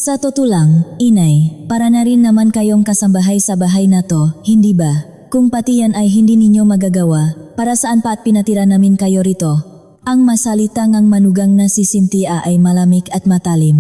Sa totoo lang, inay, para na rin naman kayong kasambahay sa bahay na to, hindi ba? Kung pati yan ay hindi ninyo magagawa, para saan pa at pinatira namin kayo rito? Ang masalitang ang manugang na si Cynthia ay malamig at matalim.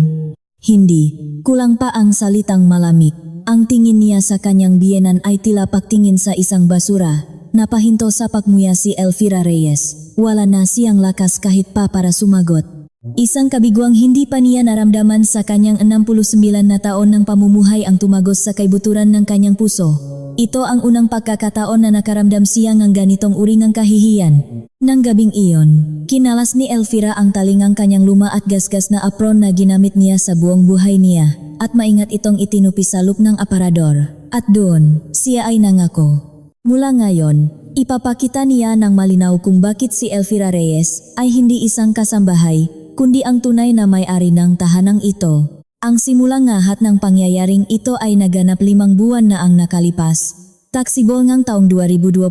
Hindi, kulang pa ang salitang malamig. Ang tingin niya sa kanyang biyenan ay tila pagtingin sa isang basura. Napahinto sa pagmuya si Elvira Reyes. Wala na siyang lakas kahit pa para sumagot. Isang kabiguang hindi pa niya naramdaman sa kanyang 69 na taon ng pamumuhay ang tumagos sa kaibuturan ng kanyang puso. Ito ang unang pagkakataon na nakaramdam siya ng ganitong uri ng kahihiyan. Nang gabing iyon, kinalas ni Elvira ang talingang kanyang luma at gasgas na apron na ginamit niya sa buong buhay niya, at maingat itong itinupi sa loop ng aparador. At doon, siya ay nangako. Mula ngayon, ipapakita niya ng malinaw kung bakit si Elvira Reyes ay hindi isang kasambahay, kundi ang tunay na may-ari ng tahanang ito. Ang simulang ngahat ng pangyayaring ito ay naganap 5 buwan na ang nakalipas. Taksibol ngang taong 2025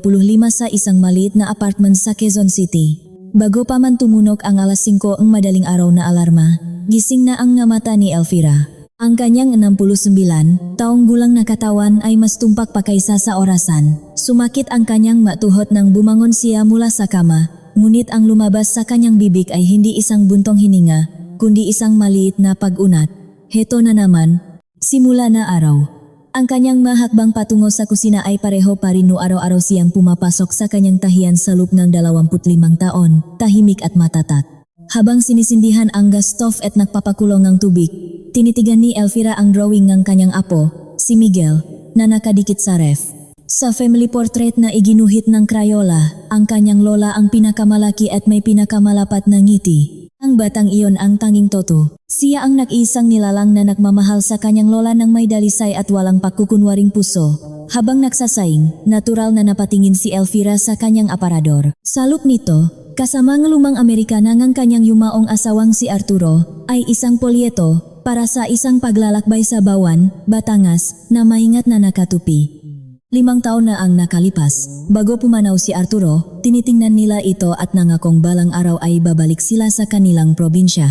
sa isang maliit na apartment sa Quezon City. Bago pa man tumunog ang alas 5 ang madaling araw na alarma, gising na ang mata ni Elvira. Ang kanyang 69 taong gulang na katawan ay mas tumpak pa kaysa sa orasan. Sumakit ang kanyang matuhot nang bumangon siya mula sa kama. Ngunit ang lumabas sa kanyang bibig ay hindi isang buntong hininga, kundi isang maliit na pag-unat. Heto na naman, simula na araw. Ang kanyang mahakbang patungo sa kusina ay pareho pa rin no araw-araw siyang pumapasok sa kanyang tahiyan sa loob ng 25 taon, tahimik at matatat. Habang sinisindihan ang gas stove at nagpapakulong ng tubig, tinitigan ni Elvira ang drawing ng kanyang apo, si Miguel, na nakadikit sa ref. Sa family portrait na iginuhit ng Crayola, ang kanyang lola ang pinakamalaki at may pinakamalapat na ngiti. Ang batang iyon ang tanging toto. Siya ang nag-iisang nilalang na nagmamahal sa kanyang lola ng may dalisay at walang pagkukunwaring puso. Habang nagsasaing, natural na napatingin si Elvira sa kanyang aparador. Sa loop nito, kasama ng lumang Amerikana ng kanyang yumaong asawang si Arturo, ay isang polyeto para sa isang paglalakbay sa Bawan, Batangas, na maingat na nakatupi. 5 taon na ang nakalipas. Bago pumanaw si Arturo, tinitingnan nila ito at nangakong balang araw ay babalik sila sa kanilang probinsya.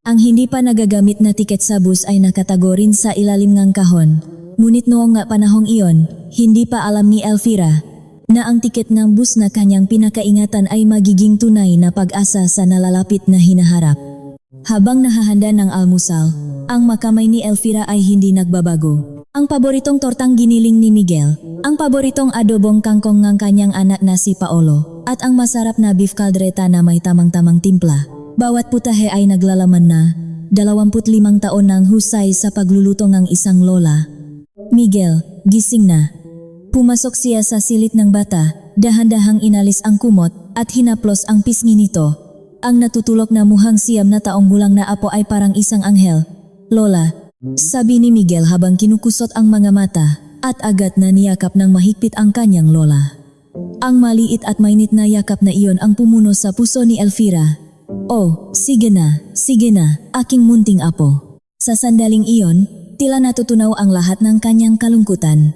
Ang hindi pa nagagamit na tiket sa bus ay nakatago rin sa ilalim ng kahon. Ngunit noong nga panahong iyon, hindi pa alam ni Elvira na ang tiket ng bus na kanyang pinakaingatan ay magiging tunay na pag-asa sa nalalapit na hinaharap. Habang nahahanda ng almusal, ang makamay ni Elvira ay hindi nagbabago. Ang paboritong tortang giniling ni Miguel, ang paboritong adobong kangkong ng kanyang anak na si Paolo, at ang masarap na beef caldereta na may tamang-tamang timpla. Bawat putahe ay naglalaman na 25 taon ng husay sa pagluluto ng isang lola. Miguel, gising na. Pumasok siya sa silid ng bata, dahan-dahang inalis ang kumot at hinaplos ang pisngi nito. Ang natutulok na muhang 9 na taong gulang na apo ay parang isang anghel. Lola, sabi ni Miguel habang kinukusot ang mga mata at agad na niyakap ng mahigpit ang kanyang lola. Ang maliit at mainit na yakap na iyon ang pumuno sa puso ni Elvira. Oh, sige na, aking munting apo. Sa sandaling iyon, tila natutunaw ang lahat ng kanyang kalungkutan.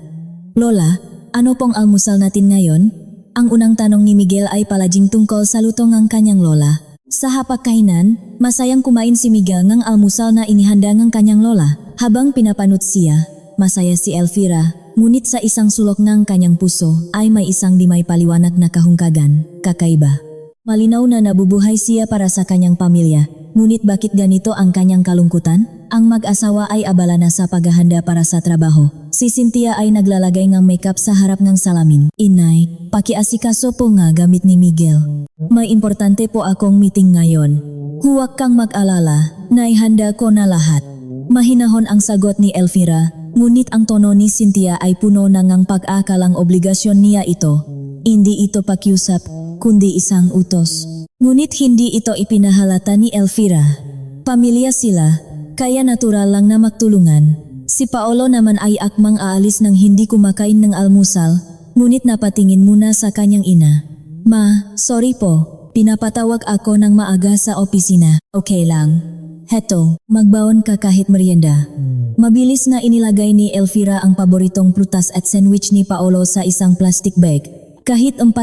Lola, ano pong almusal natin ngayon? Ang unang tanong ni Miguel ay palaging tungkol sa lutong ng kanyang lola. Sa hapagkainan, masayang kumain si Miguel ng almusal na inihanda ng kanyang lola. Habang pinapanot siya, masaya si Elvira, ngunit sa isang sulok ng kanyang puso ay may isang di may paliwanag na kahungkagan, kakaiba. Malinaw na nabubuhay siya para sa kanyang pamilya, ngunit bakit ganito ang kanyang kalungkutan? Ang mag-asawa ay abala na sa paghahanda para sa trabaho. Si Cynthia ay naglalagay ng makeup sa harap ng salamin. Inay, pakiasikaso po nga gamit ni Miguel. May importante po akong meeting ngayon. Huwag kang mag-alala, naihanda ko na lahat. Mahinahon ang sagot ni Elvira, ngunit ang tono ni Cynthia ay puno ng pag-akalang obligasyon niya ito. Hindi ito pakiusap, kundi isang utos. Ngunit hindi ito ipinahalata ni Elvira. Pamilya sila, kaya natural lang na magtulungan. Si Paolo naman ay akmang aalis nang hindi kumakain ng almusal, ngunit napatingin muna sa kanyang ina. Ma, sorry po, pinapatawag ako ng maaga sa opisina. Okay lang. Heto, magbaon ka kahit merienda. Mabilis na inilagay ni Elvira ang paboritong prutas at sandwich ni Paolo sa isang plastic bag. Kahit 41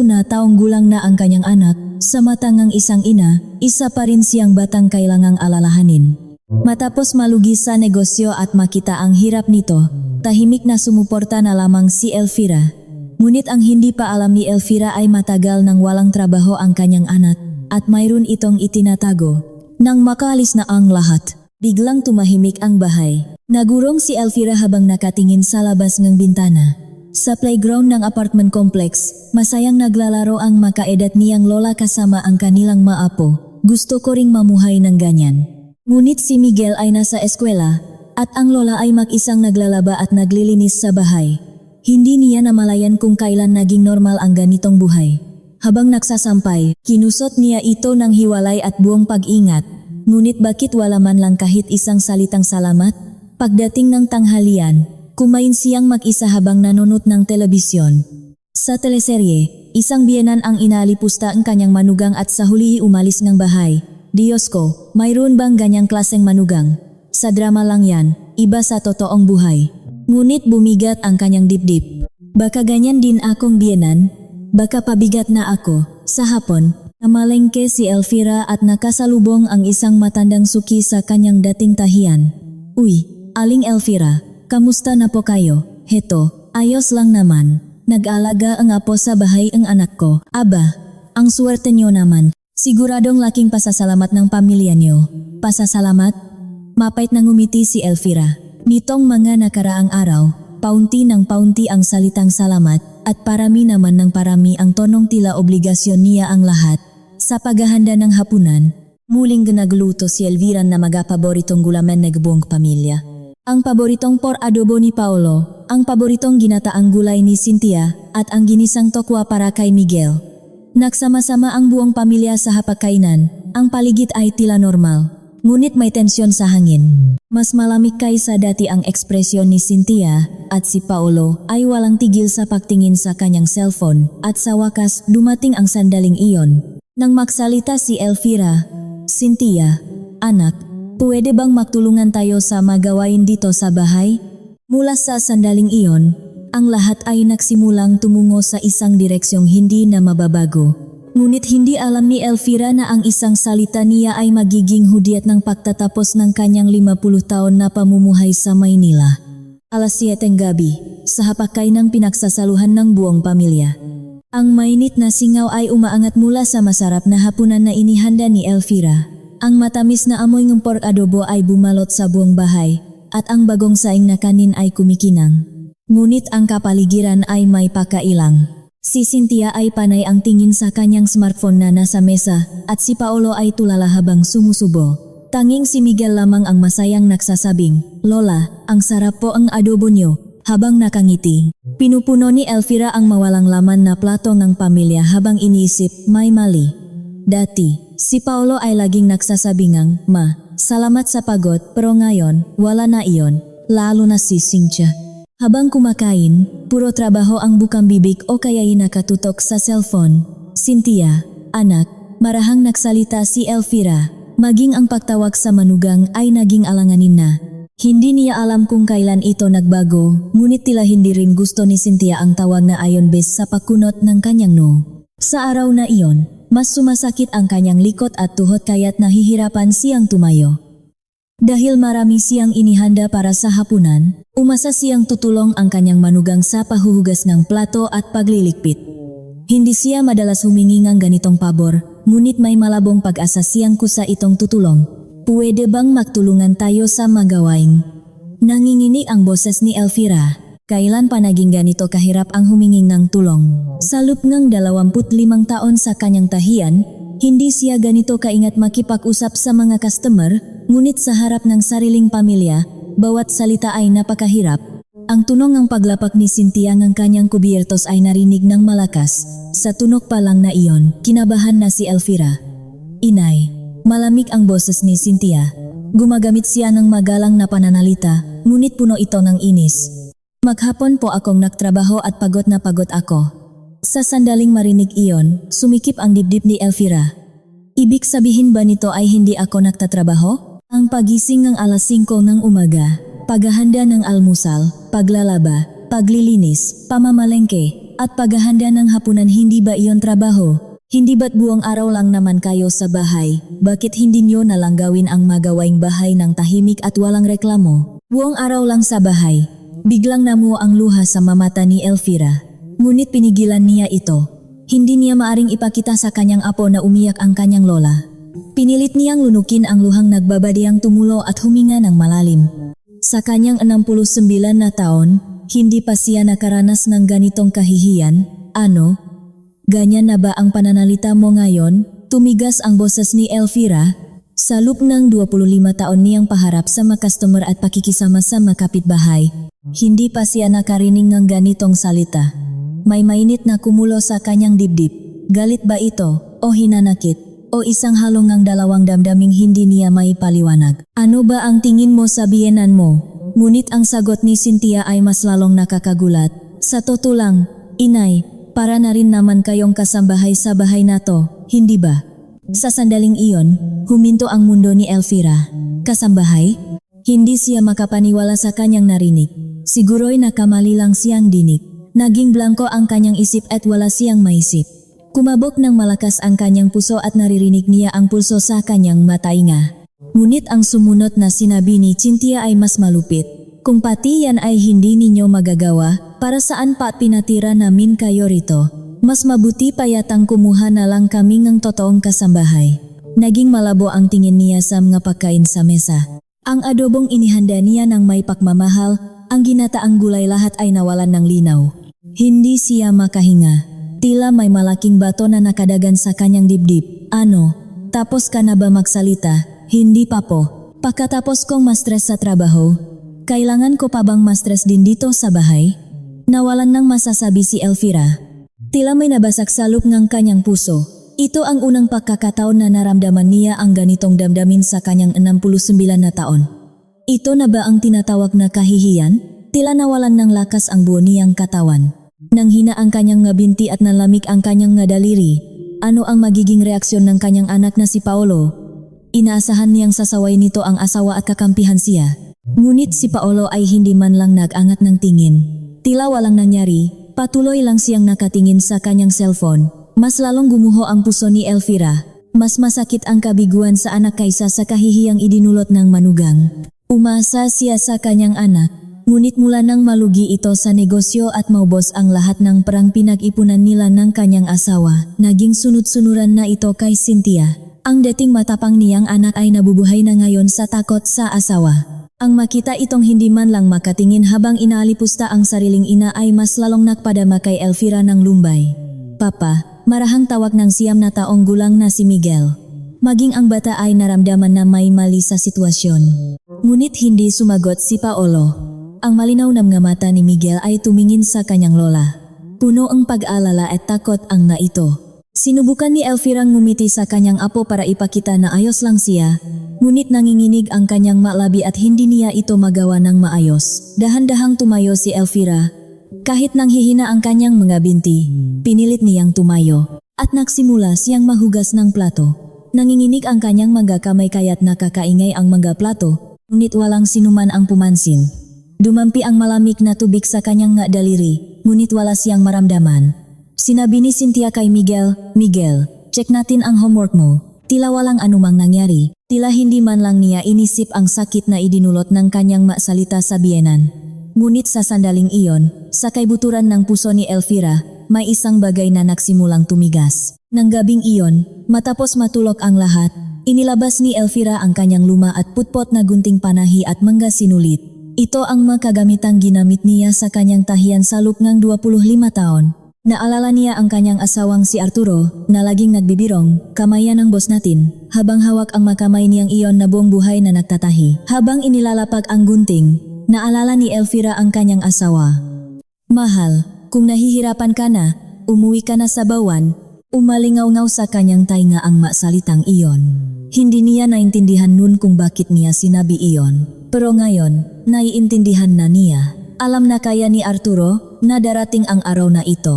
na taong gulang na ang kanyang anak, sa mata ng isang ina, isa pa rin siyang batang kailangang alalahanin. Matapos malugi sa negosyo at makita ang hirap nito, tahimik na sumuporta na lamang si Elvira. Ngunit ang hindi pa alam ni Elvira ay matagal nang walang trabaho ang kanyang anak at mayroon itong itinatago. Nang makaalis na ang lahat, biglang tumahimik ang bahay. Nagurong si Elvira habang nakatingin sa labas ng bintana. Sa playground ng apartment complex, masayang naglalaro ang makaedad niyang lola kasama ang kanilang maapo. Gusto ko ring mamuhay ng ganyan. Ngunit si Miguel ay nasa eskwela at ang lola ay mag-isang naglalaba at naglilinis sa bahay. Hindi niya namalayan kung kailan naging normal ang ganitong buhay. Habang nagsasampay, kinusot niya ito ng hiwalay at buong pag-ingat. Ngunit bakit wala man lang kahit isang salitang salamat? Pagdating ng tanghalian, kumain siyang mag-isa habang nanonood ng telebisyon. Sa teleserye, isang biyenan ang inalipusta ang kanyang manugang at sa huli umalis ng bahay. Diyos ko, mayroon bang ganyang klaseng manugang? Sa drama lang yan, iba sa totoong buhay. Ngunit bumigat ang kanyang dibdib. Baka ganyan din akong biyenan? Baka pabigat na ako. Sa hapon, namalengke si Elvira at nakasalubong ang isang matandang suki sa kanyang dating tahian. Uy, Aling Elvira, kamusta na po kayo? Heto, ayos lang naman. Nag-alaga ang apo sa bahay ang anak ko. Aba, ang swerte nyo naman. Siguradong laking pasasalamat ng pamilya niyo. Pasasalamat? Mapait na ngumiti si Elvira. Nitong mga nakaraang araw, paunti ng paunti ang salitang salamat at parami naman ng parami ang tonong tila obligasyon niya ang lahat. Sa paghahanda ng hapunan, muling ginagluto si Elvira na mga-paboritong gulaman ng buong pamilya. Ang paboritong por adobo ni Paolo, ang paboritong ginataang gulay ni Cynthia at ang ginisang tokwa para kay Miguel. Nagsama-sama ang buong pamilya sa hapagkainan, ang paligid ay tila normal. Ngunit may tensyon sa hangin. Mas malamig kaysa dati ang ekspresyon ni Cynthia at si Paolo ay walang tigil sa pagtingin sa kanyang cellphone at sa wakas dumating ang sandaling iyon. Nang magsalita si Elvira, Cynthia, anak, pwede bang magtulungan tayo sa magawain dito sa bahay? Mula sa sandaling iyon, ang lahat ay nagsimulang tumungo sa isang direksyong hindi na mababago. Ngunit hindi alam ni Elvira na ang isang salita niya ay magiging hudyat ng pagtatapos ng kanyang 50 taon na pamumuhay sa Maynila. Alas 7 gabi, sa hapagkainang pinagsasaluhan ng buong pamilya. Ang mainit na singaw ay umaangat mula sa masarap na hapunan na inihanda ni Elvira. Ang matamis na amoy ng pork adobo ay bumalot sa buong bahay at ang bagong saing na kanin ay kumikinang. Ngunit ang kapaligiran ay may pakailang. Si Cynthia ay panay ang tingin sa kanyang smartphone na nasa mesa at si Paolo ay tulala habang sumusubo. Tanging si Miguel lamang ang masayang nagsasabing, Lola, ang sarap po ang adobo niyo, habang nakangiti. Pinupuno ni Elvira ang mawalang laman na plato ng pamilya habang iniisip may mali. Dati, si Paolo ay laging nagsasabingang, Ma, salamat sa pagod pero ngayon, wala na iyon, lalo na si Cynthia. Habang kumakain, puro trabaho ang bukang bibig o kaya'y nakatutok sa cellphone. Cynthia, anak, marahang nagsalita si Elvira. Maging ang pagtawag sa manugang ay naging alanganin na. Hindi niya alam kung kailan ito nagbago, ngunit tila hindi rin gusto ni Cynthia ang tawag na ayon bes sa pagkunot ng kanyang no. Sa araw na iyon, mas sumasakit ang kanyang likod at tuhod kaya't nahihirapan siyang tumayo. Dahil marami siyang inihanda para sa hapunan, umasa siyang tutulong ang kanyang manugang sa pahuhugas ng plato at paglilikpit. Hindi siya madalas humingi ng ganitong pabor, ngunit may malabong pag-asa siyang kusa itong tutulong. Pwede bang magtulungan tayo sa magawain? Nangingini ang boses ni Elvira. Kailan pa naging ganito kahirap ang humingi ng tulong? Sa loob ng 25 taon sa kanyang tahian, hindi siya ganito kaingat makipag-usap sa mga customer, ngunit sa harap ng sariling pamilya, bawat salita ay napakahirap. Ang tunog ng paglapak ni Cynthia ng kanyang kubiertos ay narinig ng malakas. Sa tunog pa lang na iyon, kinabahan na si Elvira. Inay, malamig ang boses ni Cynthia. Gumagamit siya ng magalang na pananalita, ngunit puno ito ng inis. Maghapon po akong nagtrabaho at pagod na pagod ako. Sa sandaling marinig iyon, sumikip ang dibdib ni Elvira. Ibig sabihin ba nito ay hindi ako nagtatrabaho? Ang pagising ng alas 5 ng umaga, paghahanda ng almusal, paglalaba, paglilinis, pamamalengke, at paghahanda ng hapunan hindi ba iyon trabaho? Hindi ba't buong araw lang naman kayo sa bahay? Bakit hindi nyo nalang gawin ang magawaing bahay ng tahimik at walang reklamo? Buong araw lang sa bahay. Biglang namuo ang luha sa mamata ni Elvira. Ngunit pinigilan niya ito. Hindi niya maaring ipakita sa kanyang apo na umiyak ang kanyang lola. Pinilit niyang lunukin ang luhang nagbabadiyang tumulo at huminga ng malalim. Sa kanyang 69 na taon, hindi pa siya nakaranas ng ganitong kahihiyan. Ano? Ganyan na ba ang pananalita mo ngayon? Tumigas ang boses ni Elvira. Sa loob ng 25 taon niyang paharap sa mga customer at pakikisama sa mga kapitbahay, hindi pa siya nakarinig ng ganitong salita. May mainit na kumulo sa kanyang dibdib. Galit ba ito? O hinanakit? O isang halong ng dalawang damdaming hindi niya maipaliwanag? Ano ba ang tingin mo sa biyenan mo? Ngunit ang sagot ni Cynthia ay mas lalong nakakagulat. Sa totoo lang, inay, para na rin naman kayong kasambahay sa bahay na to, hindi ba? Sa sandaling iyon, huminto ang mundo ni Elvira. Kasambahay? Hindi siya makapaniwala sa kanyang narinig. Siguro'y nakamali lang siyang dinig. Naging blanko ang kanyang isip at wala siyang maisip. Kumabog ng malakas ang kanyang puso at naririnig niya ang pulso sa kanyang matainga. Ngunit ang sumunod na sinabi ni Cynthia ay mas malupit. Kung pati yan ay hindi ninyo magagawa, para saan pa pinatira namin kayo rito? Mas mabuti pa yatang kumuha na lang kami ng totoong kasambahay. Naging malabo ang tingin niya sa mga pagkain sa mesa. Ang adobong inihanda niya ng may pagmamahal, ang ginataang gulay lahat ay nawalan ng linaw. Hindi siya makahinga. Tila may malaking bato na nakadagan sa kanyang dibdib. Ano? Tapos ka na ba magsalita? Hindi pa po. Pagkatapos kong ma-stress sa trabaho, kailangan ko pa bang ma-stress din dito sa bahay? Nawalan ng masasabi si Elvira. Tila may nabasak sa loob ng kanyang puso. Ito ang unang pagkakataon na naramdaman niya ang ganitong damdamin sa kanyang 69 na taon. Ito na ba ang tinatawag na kahihiyan? Tila nawalan ng lakas ang buo niyang katawan. Nanghina ang kanyang ngabinti at nalamig ang kanyang daliri. Ano ang magiging reaksyon ng kanyang anak na si Paolo? Inaasahan niyang sasaway nito ang asawa at kakampihan siya. Ngunit si Paolo ay hindi man lang nag-angat ng tingin. Tila walang nangyari, patuloy lang siyang nakatingin sa kanyang cellphone. Mas lalong gumuho ang puso ni Elvira. Mas masakit ang kabiguan sa anak kaysa sa kahihiyang idinulot ng manugang. Umasa siya sa kanyang anak. Ngunit mula nang malugi ito sa negosyo at maubos ang lahat ng perang pinag-ipunan nila ng kanyang asawa, naging sunod-sunuran na ito kay Cynthia. Ang dating matapang niyang anak ay nabubuhay na ngayon sa takot sa asawa. Ang makita itong hindi man lang makatingin habang inaalipusta ang sariling ina ay mas lalong nakpadama kay Elvira ng lumbay. Papa, marahang tawag ng 9 na taong gulang na si Miguel. Maging ang bata ay naramdaman na may mali sa sitwasyon. Ngunit hindi sumagot si Paolo. Ang malinaw na mga mata ni Miguel ay tumingin sa kanyang lola. Puno ang pag-alala at takot ang na ito. Sinubukan ni Elvira ngumiti sa kanyang apo para ipakita na ayos lang siya. Ngunit nanginginig ang kanyang malabi at hindi niya ito magawa ng maayos. Dahan-dahang tumayo si Elvira. Kahit nanghihina ang kanyang mga binti, pinilit niyang tumayo. At nagsimula siyang mahugas ng plato. Nanginginig ang kanyang mga kamay kaya't nakakaingay ang mga plato. Ngunit walang sinuman ang pumansin. Dumampi ang malamig na tubig sa kanyang daliri, ngunit wala siyang maramdaman. Sinabi ni Cynthia kay Miguel, Miguel, check natin ang homework mo. Tila walang anumang nangyari. Tila hindi man lang niya inisip ang sakit na idinulot ng kanyang masalita sa biyenan. Ngunit sa sandaling iyon, sa kaibuturan ng puso ni Elvira, may isang bagay na nagsimulang tumigas. Nang gabing iyon, matapos matulog ang lahat, inilabas ni Elvira ang kanyang luma at putpot na gunting panahi at mangga sinulit. Ito ang mga kagamitang ginamit niya sa kanyang tahiyan sa loob ng 25 taon. Naalala niya ang kanyang asawang si Arturo na laging nagbibirong, kamayan ng boss natin, habang hawak ang makamay niyang iyon na buong buhay na nagtatahi. Habang inilalapag ang gunting, naalala ni Elvira ang kanyang asawa. Mahal, kung nahihirapan ka na, umuwi ka na sa bawan, umalingaw-ngaw sa kanyang tainga ang masalitang iyon. Hindi niya naintindihan nun kung bakit niya sinabi iyon. Pero ngayon, naiintindihan na niya. Alam na kaya ni Arturo na darating ang araw na ito.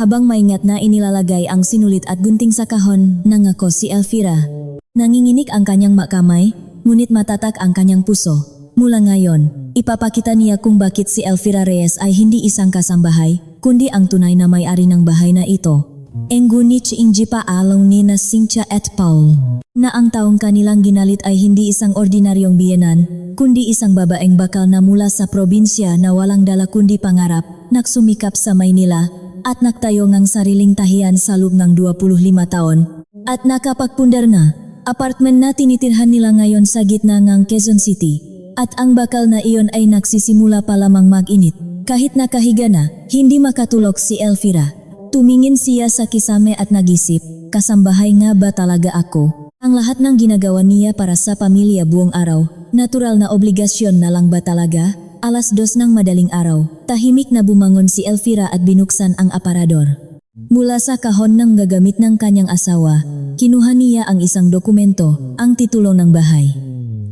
Habang maingat na inilalagay ang sinulit at gunting sa kahon, nangako si Elvira. Nanginginig ang kanyang makamay, ngunit matatak ang kanyang puso. Mula ngayon, ipapakita niya kung bakit si Elvira Reyes ay hindi isang kasambahay, kundi ang tunay na may-ari ng bahay na ito. Ngunit hindi pa alaw ni na Cynthia et Paul na ang taong kanilang ginalit ay hindi isang ordinaryong biyenan, kundi isang babaeng bakal na mula sa probinsya na walang dala kundi pangarap, nagsumikap sa Maynila at nagtayo ng sariling tahiyan sa loob ng 25 taon at nakapagpundar na apartment na tinitirhan nila ngayon sa gitna ng Quezon City. At ang bakal na iyon ay nagsisimula pa lamang mag-init. Kahit nakahiga na, hindi makatulog si Elvira. Tumingin siya sa kisame at nag-isip, kasambahay nga ba talaga ako? Ang lahat ng ginagawa niya para sa pamilya buong araw, natural na obligasyon na lang ba talaga? 2:00 ng madaling araw, tahimik na bumangon si Elvira at binuksan ang aparador. Mula sa kahon ng gagamit ng kanyang asawa, kinuha niya ang isang dokumento, ang titulo ng bahay.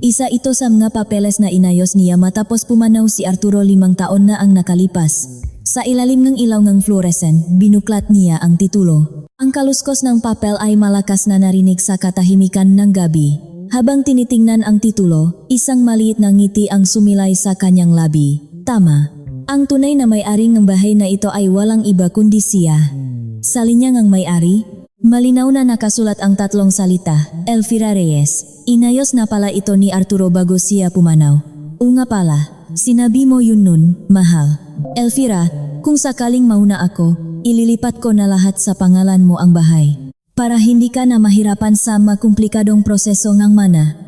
Isa ito sa mga papeles na inayos niya matapos pumanaw si Arturo 5 taon na ang nakalipas. Sa ilalim ng ilaw ng fluorescent, binuklat niya ang titulo. Ang kaluskos ng papel ay malakas na narinig sa katahimikan ng gabi. Habang tinitingnan ang titulo, isang maliit na ngiti ang sumilay sa kanyang labi. Tama. Ang tunay na may-ari ng bahay na ito ay walang iba kundi siya. Sa linya ng may-ari, malinaw na nakasulat ang 3 salita, Elvira Reyes. Inayos na pala ito ni Arturo bago siya pumanaw. O nga pala, sinabi mo yun nun, mahal. Elvira, kung sakaling mauna ako, ililipat ko na lahat sa pangalan mo ang bahay. Para hindi ka na mahirapan sa makumplikadong proseso ng mana.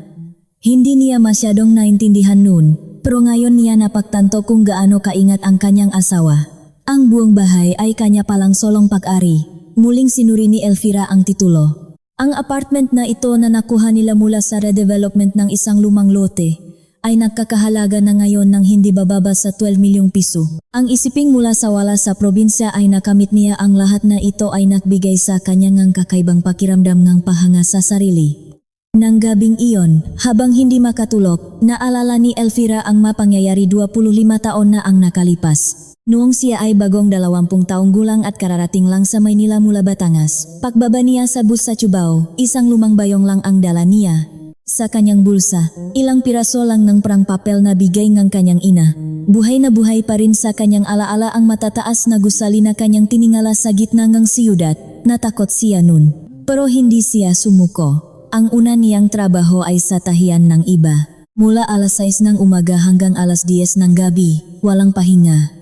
Hindi niya masyadong naintindihan nun, pero ngayon niya napagtanto kung gaano kaingat ang kanyang asawa. Ang buong bahay ay kanya palang solong pag-ari. Muling sinuri ni Elvira ang titulo. Ang apartment na ito na nakuha nila mula sa redevelopment ng isang lumang lote ay nagkakahalaga na ngayon ng hindi bababa sa 12 milyong piso. Ang isiping mula sa wala sa probinsya ay nakamit niya ang lahat na ito ay nagbigay sa kanyang kakaibang pakiramdam ng pahanga sa sarili. Nang gabing iyon, habang hindi makatulog, naalala ni Elvira ang mapangyayari 25 taon na ang nakalipas. Noong siya ay bagong 20 taong gulang at kararating lang sa Maynila mula Batangas, pagbaba niya sa bus sa Cubao, isang lumang bayong lang ang dala niya. Sa kanyang bulsa, ilang piraso lang ng perang papel na bigay ng kanyang ina. Buhay na buhay pa rin sa kanyang alaala ang matataas na gusali na kanyang tiningala sa gitna ng siyudad. Natakot siya nun. Pero hindi siya sumuko. Ang una niyang trabaho ay sa tahiyan ng iba. Mula 6:00 ng umaga hanggang 10:00 ng gabi, walang pahinga.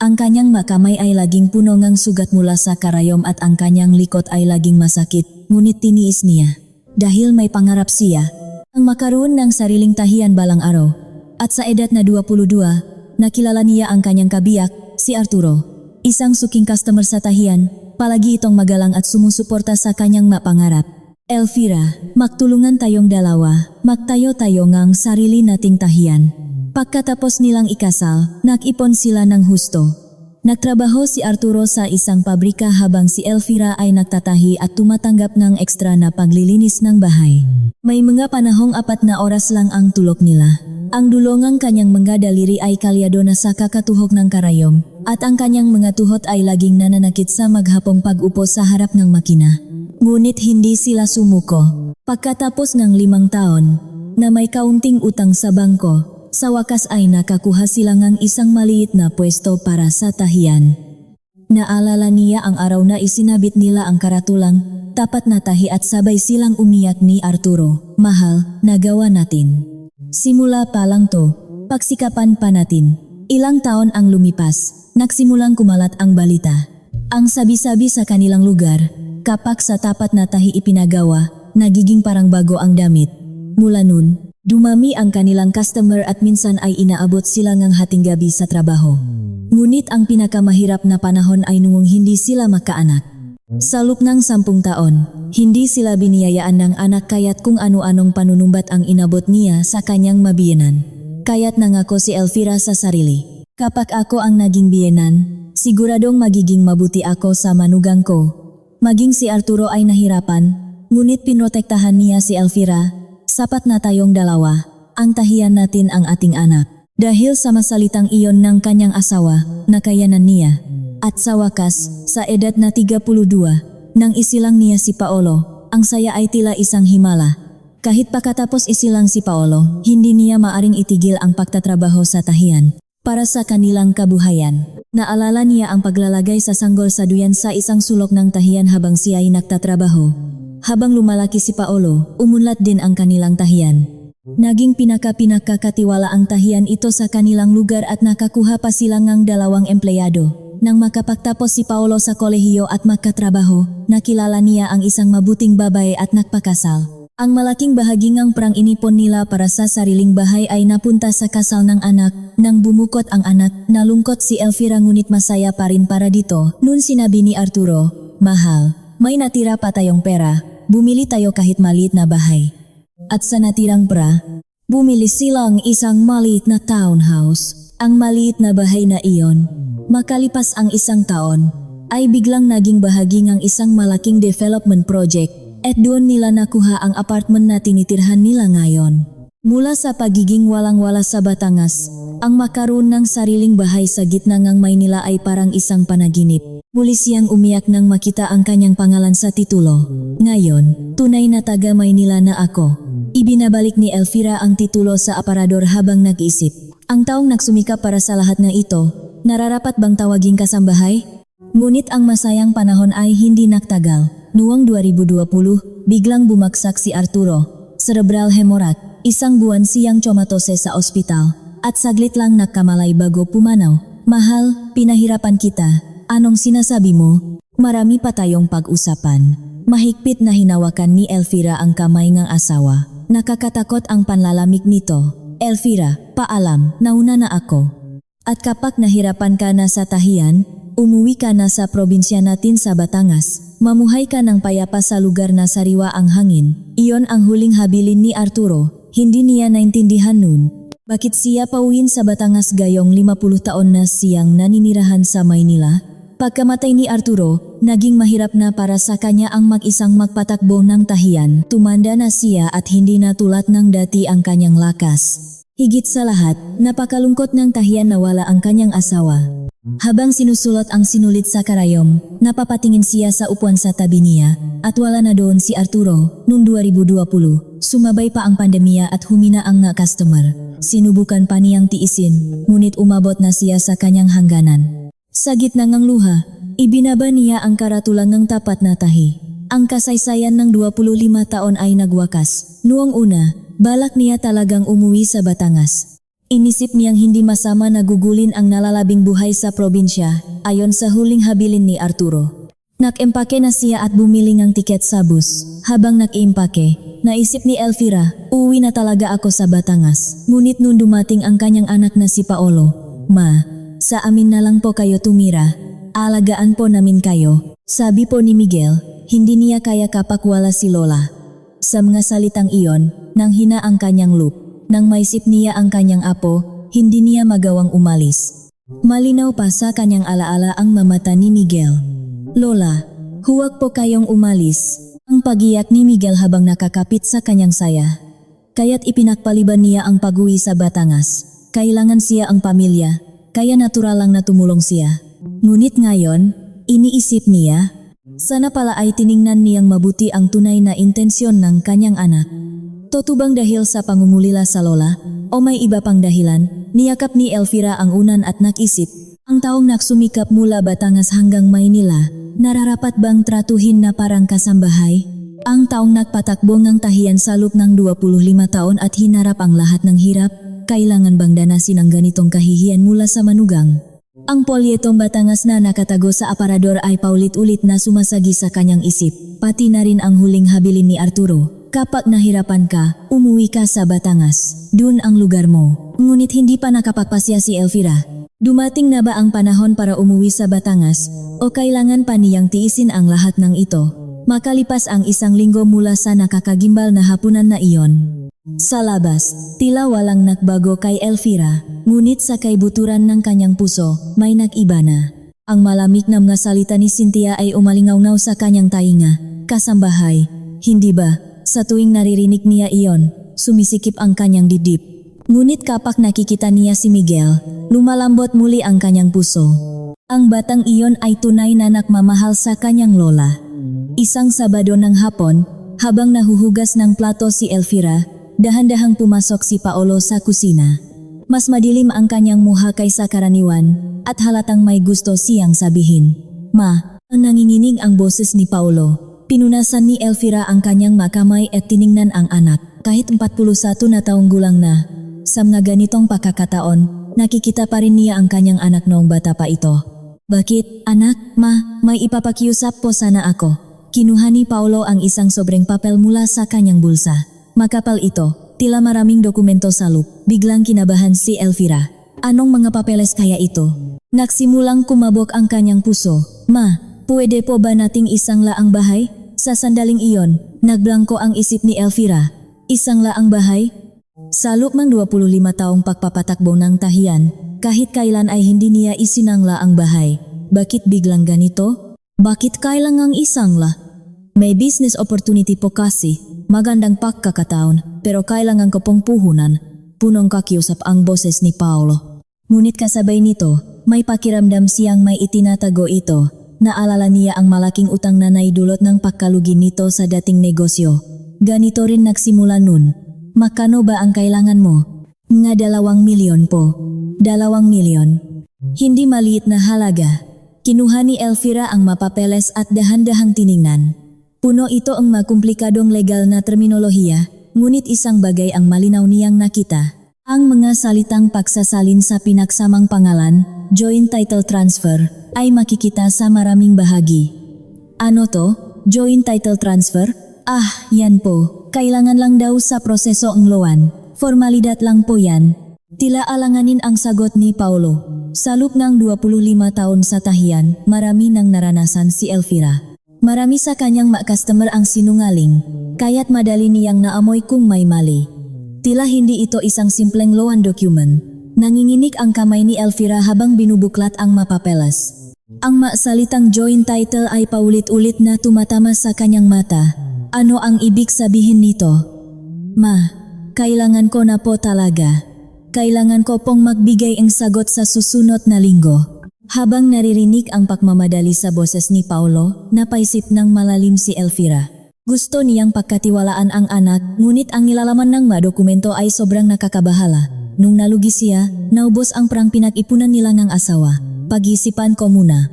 Ang kanyang makamay ay laging puno ng sugat mula sa karayom at ang kanyang likod ay laging masakit, ngunit tiniis niya. Dahil may pangarap siya, ang makaroon ng sariling tahiyan balang araw. At sa edad na 22, nakilala niya ang kanyang kabiyak, si Arturo. Isang suking customer sa tahiyan, palagi itong magalang at sumusuporta sa kanyang mapangarap. Elvira, magtulungan tayong dalawa, magtayo tayo ng sarili nating tahiyan. Pagkatapos nilang ikasal, nag-ipon sila ng husto. Nagtrabaho si Arturo sa isang pabrika habang si Elvira ay nagtatahi at tumatanggap ng ekstra na paglilinis ng bahay. May mga panahong 4 na oras lang ang tulog nila. Ang dulongang kanyang mga daliri ay kalyado na sa kakatuhog ng karayom, at ang kanyang mga tuhod ay laging nananakit sa maghapong pag-upo sa harap ng makina. Ngunit hindi sila sumuko. Pagkatapos ng 5 taon, na may kaunting utang sa bangko, sa wakas ay nakakuha sila ng isang maliit na pwesto para sa tahiyan. Naalala niya ang araw na isinabit nila ang karatulang, tapat na tahi at sabay silang umiyak ni Arturo. Mahal, nagawa natin. Simula pa lang to, pagsikapan pa natin. Ilang taon ang lumipas, nagsimulang kumalat ang balita. Ang sabi-sabi sa kanilang lugar, kapag sa tapat na tahi ipinagawa, nagiging parang bago ang damit. Mula nun, dumami ang kanilang customer at minsan ay inaabot sila ng hating gabi sa trabaho. Ngunit ang pinakamahirap na panahon ay noong hindi sila makaanak. Sa loob ng 10 taon, hindi sila biniyayaan ng anak kaya't kung ano-anong panunumbat ang inabot niya sa kanyang mabiyenan. Kaya't nangako si Elvira sa sarili. Kapag ako ang naging biyenan, siguradong magiging mabuti ako sa manugang ko. Maging si Arturo ay nahirapan, ngunit pinrotektahan niya si Elvira. Sapat na tayong dalawa, ang tahiyan natin ang ating anak. Dahil sa masalitang iyon ng kanyang asawa, nakayanan niya. At sa wakas, sa edad na 32, nang isilang niya si Paolo, ang saya ay tila isang himala. Kahit pagkatapos isilang si Paolo, hindi niya maaring itigil ang pagtatrabaho sa tahiyan para sa kanilang kabuhayan. Naalala niya ang paglalagay sa sanggol sa duyan sa isang sulok ng tahiyan habang siya ay nagtatrabaho. Habang lumalaki si Paolo, umunlad din ang kanilang tahiyan. Naging pinaka-katiwala ang tahiyan ito sa kanilang lugar at nakakuha pa sila ng 2 empleyado. Nang makapagtapos si Paolo sa kolehiyo at magkatrabaho, nakilala niya ang isang mabuting babae at nagpakasal. Ang malaking bahagi ng perang inipon nila para sa sariling bahay ay napunta sa kasal ng anak. Nang bumukod ang anak, nalungkot si Elvira ngunit masaya pa rin para dito. Noon sinabi ni Arturo, "Mahal, may natira pa tayong pera, bumili tayo kahit maliit na bahay." At sa natirang pera, bumili silang isang maliit na townhouse. Ang maliit na bahay na iyon, makalipas ang 1 taon, ay biglang naging bahagi ng isang malaking development project at doon nila nakuha ang apartment na tinitirhan nila ngayon. Mula sa pagiging walang-wala sa Batangas, ang makaroon ng sariling bahay sa gitna ng Maynila ay parang isang panaginip. Muli siyang umiyak nang makita ang kanyang pangalan sa titulo. Ngayon, tunay na taga Maynila na ako. Ibinabalik ni Elvira ang titulo sa aparador habang nag-isip. Ang taong nagsumikap para sa lahat na ito, nararapat bang tawaging kasambahay? Ngunit ang masayang panahon ay hindi nagtagal. Noong 2020, biglang bumagsak si Arturo. Cerebral hemorrhage, 1 buwan siyang comatose sa ospital. At saglit lang nagkamalay bago pumanaw. "Mahal, pinahirapan kita. Anong sinasabi mo?" "Marami pa tayong pag-usapan." Mahigpit na hinawakan ni Elvira ang kamay ng asawa. Nakakatakot ang panlalamig nito. "Elvira, paalam, nauna na ako. At kapag nahirapan ka na sa tahiyan, umuwi ka na sa probinsya natin sa Batangas. Mamuhay ka ng payapa sa lugar na sariwa ang hangin." Iyon ang huling habilin ni Arturo. Hindi niya naintindihan nun. Bakit siya pauwiin sa Batangas gayong 50 taon na siyang naninirahan sa Maynila? Pagkamatay ni Arturo, naging mahirap na para sa kanya ang mag-isang magpatakbo ng tahiyan. Tumanda na siya at hindi na tulad ng dati ang kanyang lakas. Higit sa lahat, napakalungkot ng tahiyan na wala ang kanyang asawa. Habang sinusulot ang sinulit sa karayom, napapatingin siya sa upuan sa tabi niya at wala na doon si Arturo. Noong 2020, sumabay pa ang pandemya at humina ang nga customer. Sinubukan pa niyang tiisin, ngunit umabot na siya sa kanyang hangganan. Sa gitna ng luha, ibinaba niya ang karatulang ng tapat na tahi. Ang kasaysayan ng 25 taon ay nagwakas. Noong una, balak niya talagang umuwi sa Batangas. Inisip niyang hindi masama na gugulin ang nalalabing buhay sa probinsya, ayon sa huling habilin ni Arturo. Nag-empake na siya at bumili ng tiket sa bus. Habang nag-empake, naisip ni Elvira, "Uwi na talaga ako sa Batangas." Ngunit nung dumating ang kanyang anak na si Paolo, "Ma, sa amin na lang po kayo tumira. Alagaan po namin kayo." Sabi po ni Miguel, hindi niya kaya kapag wala si Lola. Sa mga salitang iyon, nanghina ang kanyang loop. Nang maisip niya ang kanyang apo, hindi niya magawang umalis. Malinaw pa sa kanyang alaala ang mamata ni Miguel. "Lola, huwag po kayong umalis." Ang pagiyak ni Miguel habang nakakapit sa kanyang saya. Kaya't ipinagpaliban niya ang pag-uwi sa Batangas. Kailangan siya ang pamilya, kaya natural lang na tumulong siya. Ngunit ngayon, iniisip niya, sana pala ay tiningnan niyang mabuti ang tunay na intensyon ng kanyang anak. Totoo dahil sa pangungulila sa Lola, o may iba pang dahilan? Niyakap ni Elvira ang unan at nakisip, ang taong nagsumikap mula Batangas hanggang Maynila, nararapat bang tratuhin na parang kasambahay? Ang taong nagpatakbo ng tahiyan sa loob ng 25 taon at hinarap ang lahat ng hirap, kailangan bang danasin ang ganitong kahihiyan mula sa manugang? Ang polyetong Batangas na nakatago sa aparador ay paulit-ulit na sumasagi sa kanyang isip, pati na rin ang huling habilin ni Arturo. Kapag nahirapan ka, umuwi ka sa Batangas. Doon ang lugar mo. Ngunit hindi pa nakapagpasya si Elvira. Dumating na ba ang panahon para umuwi sa Batangas o kailangan pa niyang tiisin ang lahat ng ito? Makalipas ang 1 linggo mula sa nakakagimbal na hapunan na iyon. Sa labas, tila walang nagbago kay Elvira, ngunit sa kaibuturan ng kanyang puso, may nag-iba na. Ang malamig na mga salita ni Cynthia ay umalingaw-ngaw sa kanyang tainga. "Kasambahay, hindi ba?" Sa tuwing naririnig niya iyon, sumisikip ang kanyang dibdib. Ngunit kapag nakikita niya si Miguel, lumalambot muli ang kanyang puso. Ang batang iyon ay tunay na nagmamahal sa kanyang lola. Isang Sabado ng hapon, habang nahuhugas ng plato si Elvira, dahan-dahang pumasok si Paolo sa kusina. Mas madilim ang kanyang muha kaysa karaniwan, at halatang may gusto siyang sabihin. Ma, nanginginig ang boses ni Paulo. Pinunasan ni Elvira ang kanyang makamay at tiningnan ang anak. Kahit 41 na taong gulang na, sa mga ganitong pagkakataon, nakikita pa rin niya ang kanyang anak noong bata pa ito. Bakit, anak? Ma, may ipapakiusap po sana ako. Kinuha ni Paulo ang isang sobrang papel mula sa kanyang bulsa. Makapal ito, tila maraming dokumento sa loop. Biglang kinabahan si Elvira. Anong mga papeles kaya ito? Nagsimulang kumabog ang kanyang puso. Ma, pwede po ba nating isang laang bahay? Sa sandaling iyon, nagblangko ang isip ni Elvira. Isang laang bahay? Sa loob ng 25 taong pagpapatakbo ng tahiyan, kahit kailan ay hindi niya isinangla ang bahay. Bakit biglang ganito? Bakit kailangang isangla? May business opportunity po kasi, magandang pagkakataon, pero kailangan ko pong puhunan. Punong kakiusap ang boses ni Paulo. Ngunit kasabay nito, may pakiramdam siyang may itinatago ito. Naalala niya ang malaking utang na naidulot ng pagkalugi nito sa dating negosyo. Ganito rin nagsimula nun. Makano ba ang kailangan mo? Nga 2 milyon po. 2 milyon. Hindi maliit na halaga. Kinuha ni Elvira ang mapapeles at dahan-dahang tiningnan. Puno ito ang makumplikadong legal na terminolohiya, ngunit isang bagay ang malinaw niyang nakita. Ang mga salitang pagsasalin sa pinagsamang pangalan, joint title transfer, ay makikita sa maraming bahagi. Ano to? Joint title transfer? Ah, yan po. Kailangan lang daw sa proseso ang loan. Formalidad lang po yan. Tila alanganin ang sagot ni Paulo. Sa loob ng 25 taon sa tahiyan, marami nang naranasan si Elvira. Marami sa kanyang customer ang sinungaling, kaya't madali niyang naamoy kung may mali. Tila hindi ito isang simpleng loan document. Nanginginig ang kamay ni Elvira habang binubuklat ang mapapeles. Ang salitang joint title ay paulit-ulit na tumatama sa kanyang mata. Ano ang ibig sabihin nito? Ma, kailangan ko na po talaga. Kailangan ko pong magbigay ang sagot sa susunod na linggo. Habang naririnig ang pagmamadali sa boses ni Paulo, napaisip ng malalim si Elvira. Gusto niyang pagkatiwalaan ang anak, ngunit ang nilalaman ng mga dokumento ay sobrang nakakabahala. Nung nalugi siya, naubos ang perang pinag-ipunan nila ng asawa. Pag-isipan ko muna.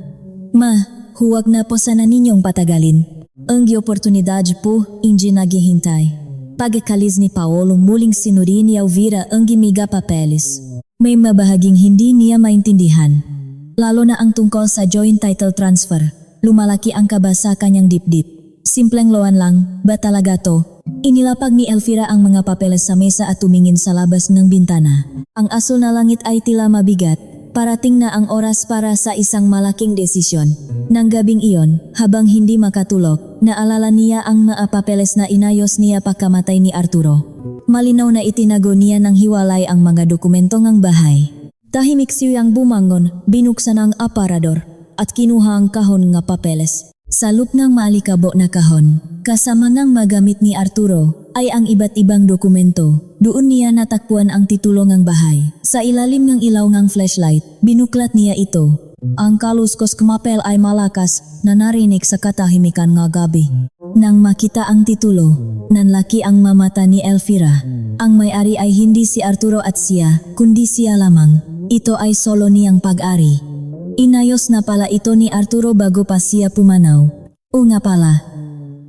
Ma, huwag na po sana ninyong patagalin. Ang oportunidad po, hindi naghihintay. Pagkalis ni Paolo muling sinuri ni Elvira ang gimiga papeles. May mabahaging hindi niya maintindihan. Lalo na ang tungkol sa joint title transfer. Lumalaki ang kaba sa kanyang dibdib. Simpleng loan lang, ba talaga to? Inilapag ni Elvira ang mga papeles sa mesa at tumingin sa labas ng bintana. Ang asul na langit ay tila mabigat. Parating na ang oras para sa isang malaking desisyon. Nang gabing iyon, habang hindi makatulog, naalala niya ang mga papeles na inayos niya pagkamatay ni Arturo. Malinaw na itinago niya ng hiwalay ang mga dokumento ng bahay. Tahimik siyang bumangon, binuksan ang aparador, at kinuha ang kahon ng papeles. Sa loob ng maalikabok na kahon, kasama ng magamit ni Arturo, ay ang iba't ibang dokumento. Doon niya natakpuan ang titulo ng bahay. Sa ilalim ng ilaw ng flashlight, binuklat niya ito. Ang kaluskos kumapel ay malakas na narinig sa katahimikan ng gabi. Nang makita ang titulo, nanlaki ang mamata ni Elvira. Ang may-ari ay hindi si Arturo at siya, kundi siya lamang. Ito ay solo niyang pag-ari. Inayos na pala ito ni Arturo bago pa siya pumanaw. O nga pala.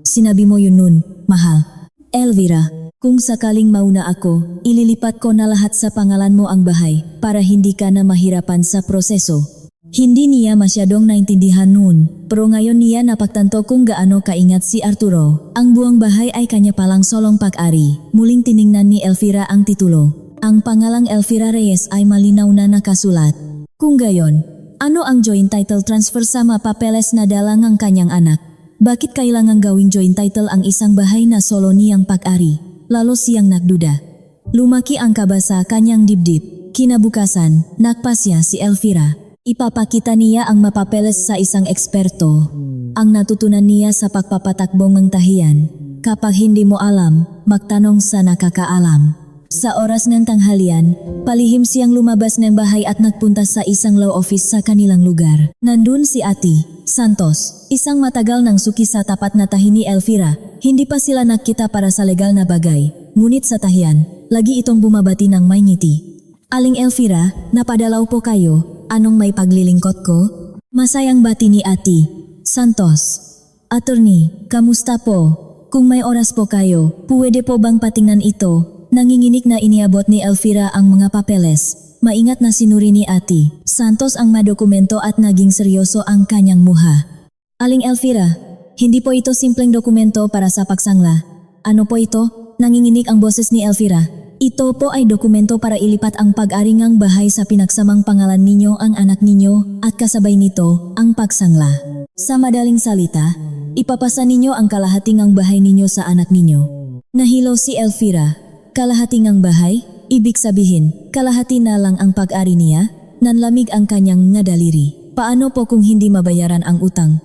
Sinabi mo yun nun, mahal. Elvira, kung sakaling mauna ako, ililipat ko na lahat sa pangalan mo ang bahay para hindi ka na mahirapan sa proseso. Hindi niya masyadong naintindihan noon, pero ngayon niya napagtanto kung gaano kaingat si Arturo. Ang buong bahay ay kanya palang solong pag-ari. Muling tiningnan ni Elvira ang titulo. Ang pangalang Elvira Reyes ay malinaw na nakasulat. Kung gayon, ano ang joint title transfer sa mapapeles na dala ng kanyang anak? Bakit kailangang gawing joint title ang isang bahay na solo niyang pag-ari? Lalo siyang nagduda. Lumaki ang kaba sa kanyang dibdib. Kinabukasan, nagpasya si Elvira. Ipapakita niya ang mapapeles sa isang eksperto. Ang natutunan niya sa pagpapatakbong ng tahiyan. Kapag hindi mo alam, magtanong sa nakakaalam. Sa oras ng tanghalian, palihim siyang lumabas ng bahay at nagpunta sa isang law office sa kanilang lugar. Nandun si Ati Santos, isang matagal ng suki sa tapat na tahi ni Elvira. Hindi pa sila nakita para sa legal na bagay, ngunit sa tahiyan, lagi itong bumabati ng may ngiti. Aling Elvira, napadalaw po kayo. Anong may paglilingkot ko? Masayang bati ni Ati Santos. Attorney, kamusta po? Kung may oras po kayo, pwede po bang patingnan ito? Nanginginig na iniabot ni Elvira ang mga papeles. Maingat na sinuri ni Ati Santos ang madokumento at naging seryoso ang kanyang muha. Aling Elvira, hindi po ito simpleng dokumento para sa pagsangla. Ano po ito? Nanginginig ang boses ni Elvira. Ito po ay dokumento para ilipat ang pag-aringang bahay sa pinagsamang pangalan ninyo, ang anak ninyo, at kasabay nito ang pagsangla. Sa madaling salita, ipapasa ninyo ang kalahatingang bahay ninyo sa anak ninyo. Nahilo si Elvira. Kalahatingang bahay? Ibig sabihin, kalahati na lang ang pag-ari niya? Nanlamig ang kanyang nadaliri. Paano po kung hindi mabayaran ang utang?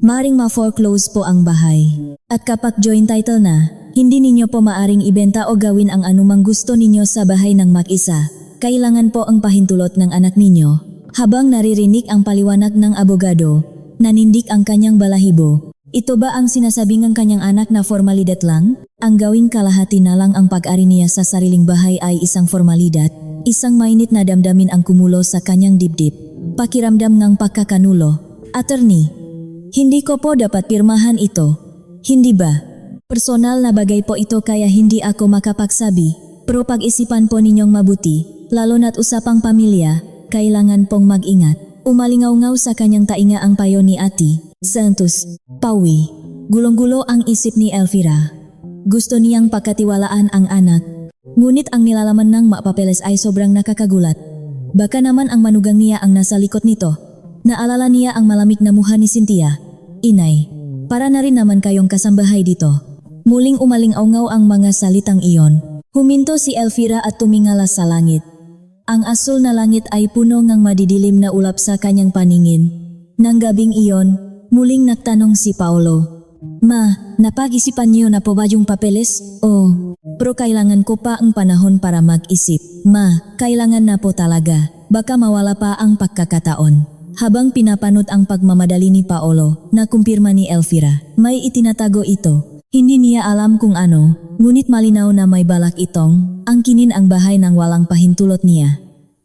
Maring ma-foreclose po ang bahay. At kapag joint title na, hindi ninyo po maaring ibenta o gawin ang anumang gusto ninyo sa bahay ng mag-isa. Kailangan po ang pahintulot ng anak ninyo. Habang naririnig ang paliwanag ng abogado, nanindik ang kanyang balahibo. Ito ba ang sinasabing ng kanyang anak na formalidad lang? Ang gawing kalahati na lang ang pag-ari niya sa sariling bahay ay isang formalidad. Isang mainit na damdamin ang kumulo sa kanyang dibdib. Pakiramdam ng pagkakanulo. Attorney, hindi ko po dapat pirmahan ito. Hindi ba? Personal na bagay po ito kaya hindi ako makapagsabi. Pero pag-isipan po ninyong mabuti, lalo na't usapang pamilya, kailangan pong mag-ingat. Umalingaw-ngaw sa kanyang tainga ang payo ni Ati Santos. Pawi. Gulong-gulo ang isip ni Elvira. Gusto niyang pagkatiwalaan ang anak. Ngunit ang nilalaman ng mapapeles ay sobrang nakakagulat. Baka naman ang manugang niya ang nasa likod nito. Naalala niya ang malamig na mukha ni Cynthia. Inay, para na rin naman kayong kasambahay dito. Muling umalingaw-ngaw ang mga salitang iyon. Huminto si Elvira at tumingala sa langit. Ang asul na langit ay puno ng madidilim na ulap sa kanyang paningin. Nang gabing iyon, muling nagtanong si Paolo. Ma, napag-isipan niyo na po ba yung papeles? Oo, pero kailangan ko pa ang panahon para mag-isip. Ma, kailangan na po talaga. Baka mawala pa ang pagkakataon. Habang pinapanot ang pagmamadali ni Paolo, nakumpirma ni Elvira, may itinatago ito. Hindi niya alam kung ano, ngunit malinaw na may balak itong angkinin ang bahay ng walang pahintulot niya.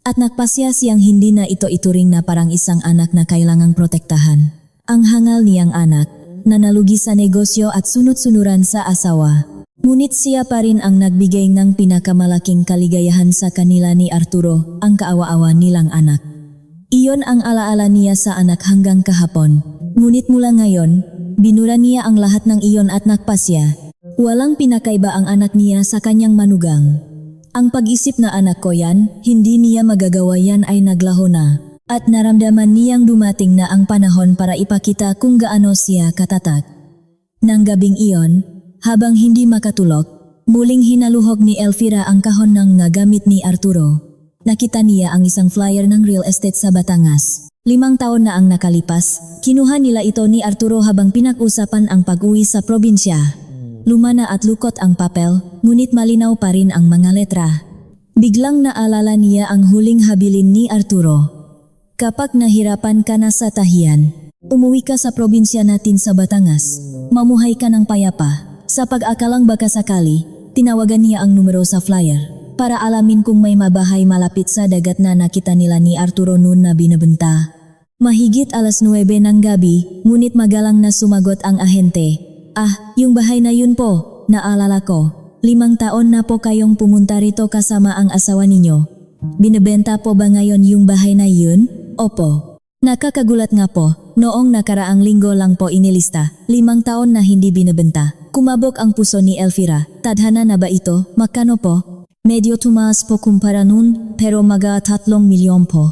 At nagpasya siyang hindi na ito ituring na parang isang anak na kailangang protektahan. Ang hangal niyang anak, na nalugi sa negosyo at sunod-sunuran sa asawa. Ngunit siya pa rin ang nagbigay ng pinakamalaking kaligayahan sa kanila ni Arturo, ang kaawa-awa nilang anak. Iyon ang alaala niya sa anak hanggang kahapon. Ngunit mula ngayon, binura niya ang lahat ng iyon at nagpasya. Walang pinakaiba ang anak niya sa kanyang manugang. Ang pag-isip na anak ko yan, hindi niya magagawa yan ay naglaho na. At naramdaman niyang dumating na ang panahon para ipakita kung gaano siya katatak. Nang gabing iyon, habang hindi makatulog, muling hinaluhog ni Elvira ang kahon ng gamit ni Arturo. Nakita niya ang isang flyer ng real estate sa Batangas. 5 taon na ang nakalipas, kinuha nila ito ni Arturo habang pinag-usapan ang pag-uwi sa probinsya. Luma na at lukot ang papel, ngunit malinaw pa rin ang mga letra. Biglang naalala niya ang huling habilin ni Arturo. Kapag nahirapan ka na sa tahiyan, umuwi ka sa probinsya natin sa Batangas. Mamuhay ka ng payapa. Sa pag-akalang baka sakali, tinawagan niya ang numero sa flyer para alamin kung may mabahay malapit sa dagat na nakita nila ni Arturo noon na binabenta. Mahigit 9:00 ng gabi, ngunit magalang na sumagot ang ahente. Ah, yung bahay na yun po, naalala ko. 5 taon na po kayong pumunta rito kasama ang asawa ninyo. Binebenta po ba ngayon yung bahay na yun? Opo. Nakakagulat nga po, noong nakaraang linggo lang po inilista, 5 taon na hindi binebenta. Kumabog ang puso ni Elvira. Tadhana na ba ito? Magkano po? Medyo tumaas po kumpara nun, pero mga 3 milyon po.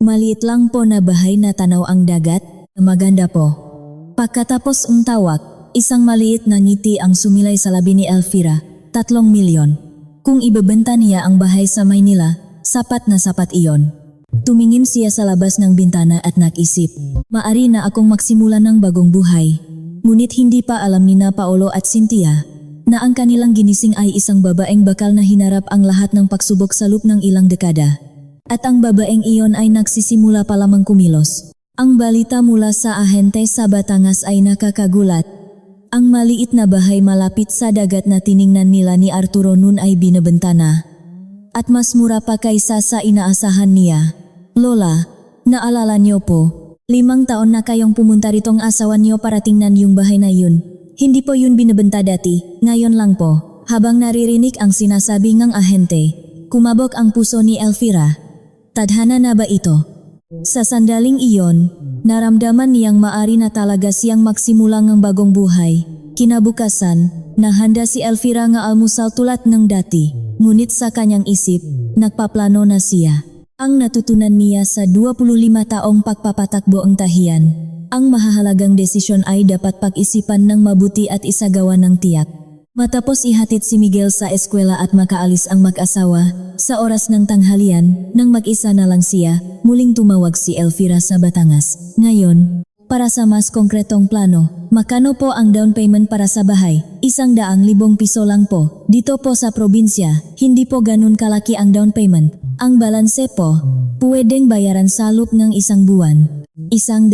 Maliit lang po na bahay na tanaw ang dagat, maganda po. Pagkatapos ang tawag, isang maliit na ngiti ang sumilay sa labi ni Elvira, 3 milyon. Kung ibebenta niya ang bahay sa Maynila, sapat na sapat iyon. Tumingin siya sa labas ng bintana at nag-isip, maari na akong magsimula ng bagong buhay. Ngunit hindi pa alam ni na Paolo at Cynthia na ang kanilang ginising ay isang babaeng bakal na hinarap ang lahat ng pagsubok sa loob ng ilang dekada. At ang babaeng iyon ay nagsisimula pa lamang kumilos. Ang balita mula sa ahente sa Batangas ay nakakagulat. Ang maliit na bahay malapit sa dagat na tiningnan nila ni Arturo noon ay binebenta na. at mas mura pa kaysa sa inaasahan niya. Lola, naalala niyo po, 5 taon na kayong pumunta ritong asawa niyo para tingnan yung bahay na yun. Hindi po yun binibenta dati, ngayon lang po. Habang naririnig ang sinasabi ng ahente, kumabog ang puso ni Elvira. Tadhana na ba ito? Sa sandaling iyon, naramdaman niyang maari na talaga siyang magsimula ng bagong buhay. Kinabukasan, nahanda si Elvira nga almusal tulad ng dati, ngunit sa kanyang isip, nagpaplano na siya. Ang natutunan niya sa 25 taong pagpapatakbo ang tahiyan, ang mahahalagang desisyon ay dapat pag-isipan ng mabuti at isagawa ng tiyak. Matapos ihatid si Miguel sa eskwela at makaalis ang mag-asawa, sa oras ng tanghalian, nang mag-isa na lang siya, muling tumawag si Elvira sa Batangas. Ngayon, para sa mas konkretong plano, makano po ang down payment para sa bahay? 100,000 piso lang po. Dito po sa probinsya, hindi po ganun kalaki ang down payment. Ang balanse po, pwedeng bayaran sa loob ng 1 buwan. 100,000.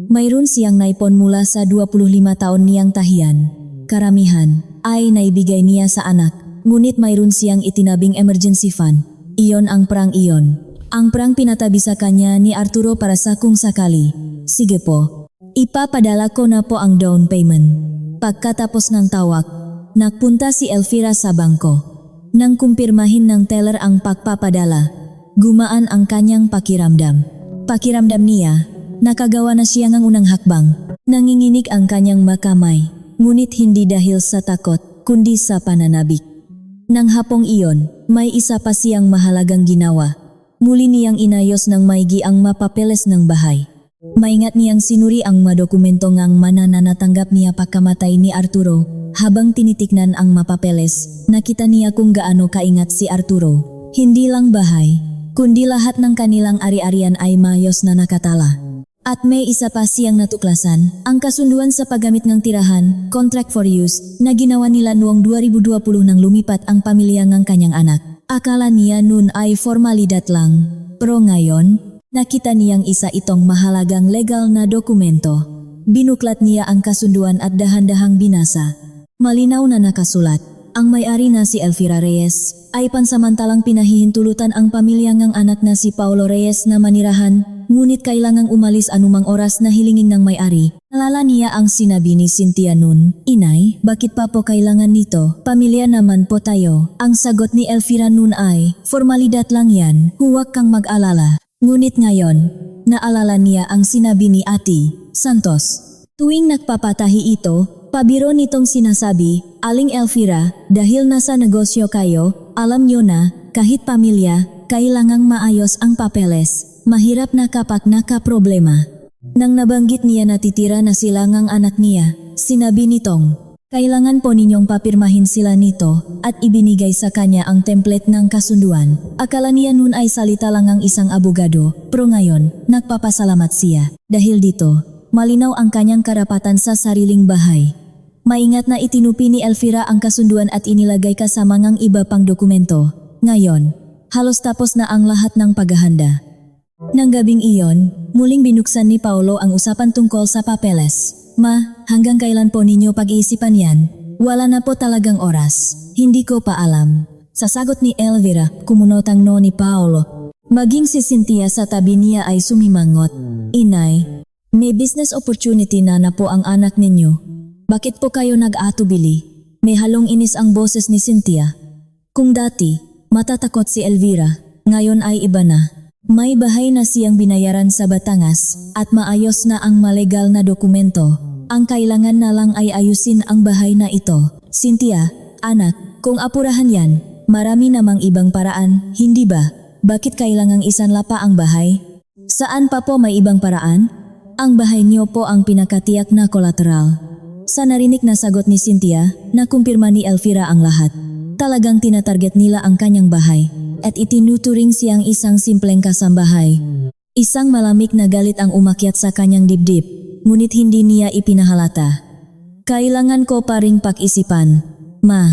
Mayroon siyang naipon mula sa 25 taon niyang tahiyan. Karamihan ay naibigay niya sa anak, ngunit mayroon siyang itinabing emergency fund. Iyon ang prang iyon. Ang prang pinatabi sa kanya ni Arturo para sa kung sakali. Sige po, ipapadala ko na po ang down payment. Pagkatapos ng tawag, nagpunta si Elvira sa bangko. Nang kumpirmahin ng teller ang pagpapadala, gumaan ang kanyang pakiramdam. Pakiramdam niya, nakagawa na siya ng unang hakbang. Nanginginig ang kanyang makamay. Ngunit hindi dahil sa takot, kundi sa pananabik. Nang hapong iyon, may isa pa siyang mahalagang ginawa. Muli niyang inayos ng maigi ang mapapeles ng bahay. Maingat niyang sinuri ang madokumento ngang manananatanggap niya pagkamatay ni Arturo. Habang tinitignan ang mapapeles, nakita niya kung gaano kaingat si Arturo. Hindi lang bahay, kundi lahat ng kanilang ari-arian ay maayos na nakatala. At may isa pa siyang natuklasan, ang kasunduan sa paggamit ng tirahan, contract for use, na ginawa nila noong 2020 nang lumipat ang pamilya ng kanyang anak. Akala niya noon ay formalidad lang, pero ngayon, nakita niyang isa itong mahalagang legal na dokumento. Binuklat niya ang kasunduan at dahan-dahang binasa. Malinaw na nakasulat, ang may-ari na si Elvira Reyes ay pansamantalang pinahihintulutan ang pamilya ng anak na si Paulo Reyes na manirahan, ngunit kailangang umalis anumang oras na hilingin ng may-ari. Nalala niya ang sinabi ni Cynthia noon, "Inay, bakit pa po kailangan nito? Pamilya naman po tayo." Ang sagot ni Elvira noon ay, "Formalidad lang yan, huwag kang mag-alala." Ngunit ngayon, naalala niya ang sinabi ni Ate Santos. Tuwing nagpapatahi ito, pabiro nitong sinasabi, "Aling Elvira, dahil nasa negosyo kayo, alam nyo na, kahit pamilya, kailangang maayos ang papeles. Mahirap na kapag nakaproblema." Nang nabanggit niya na titira na sila ngang anak niya, sinabi nitong, "Kailangan po ninyong papirmahin sila nito," at ibinigay sa kanya ang template ng kasunduan. Akala niya noon ay salita lang ang isang abogado, pero ngayon, nagpapasalamat siya. Dahil dito, malinaw ang kanyang karapatan sa sariling bahay. Maingat na itinupi ni Elvira ang kasunduan at inilagay kasama ng iba pang dokumento. Ngayon, halos tapos na ang lahat ng paghahanda. Nang gabing iyon, muling binuksan ni Paulo ang usapan tungkol sa papeles. "Ma, hanggang kailan po ninyo pag-iisipan yan? Wala na po talagang oras. Hindi ko pa alam." Sa sagot ni Elvira, kumunotang no ni Paulo. Maging si Cynthia sa tabi niya ay sumimangot. "Inay, may business opportunity na po ang anak ninyo. Bakit po kayo nag-atubili?" May halong inis ang boses ni Cynthia. Kung dati, matatakot si Elvira, ngayon ay iba na. May bahay na siyang binayaran sa Batangas at maayos na ang malegal na dokumento. Ang kailangan na lang ay ayusin ang bahay na ito. "Cynthia, anak, kung apurahan yan, marami namang ibang paraan, hindi ba? Bakit kailangang isanla pa ang bahay? Saan pa po may ibang paraan? Ang bahay niyo po ang pinakatiyak na kolateral." Sa narinig na sagot ni Cynthia, nakumpirma ni Elvira ang lahat. Talagang tinatarget nila ang kanyang bahay at itinuturing siyang isang simpleng kasambahay. Isang malamig na galit ang umakyat sa kanyang dibdib, ngunit hindi niya ipinahalata. "Kailangan ko pa ring pag-isipan, Ma."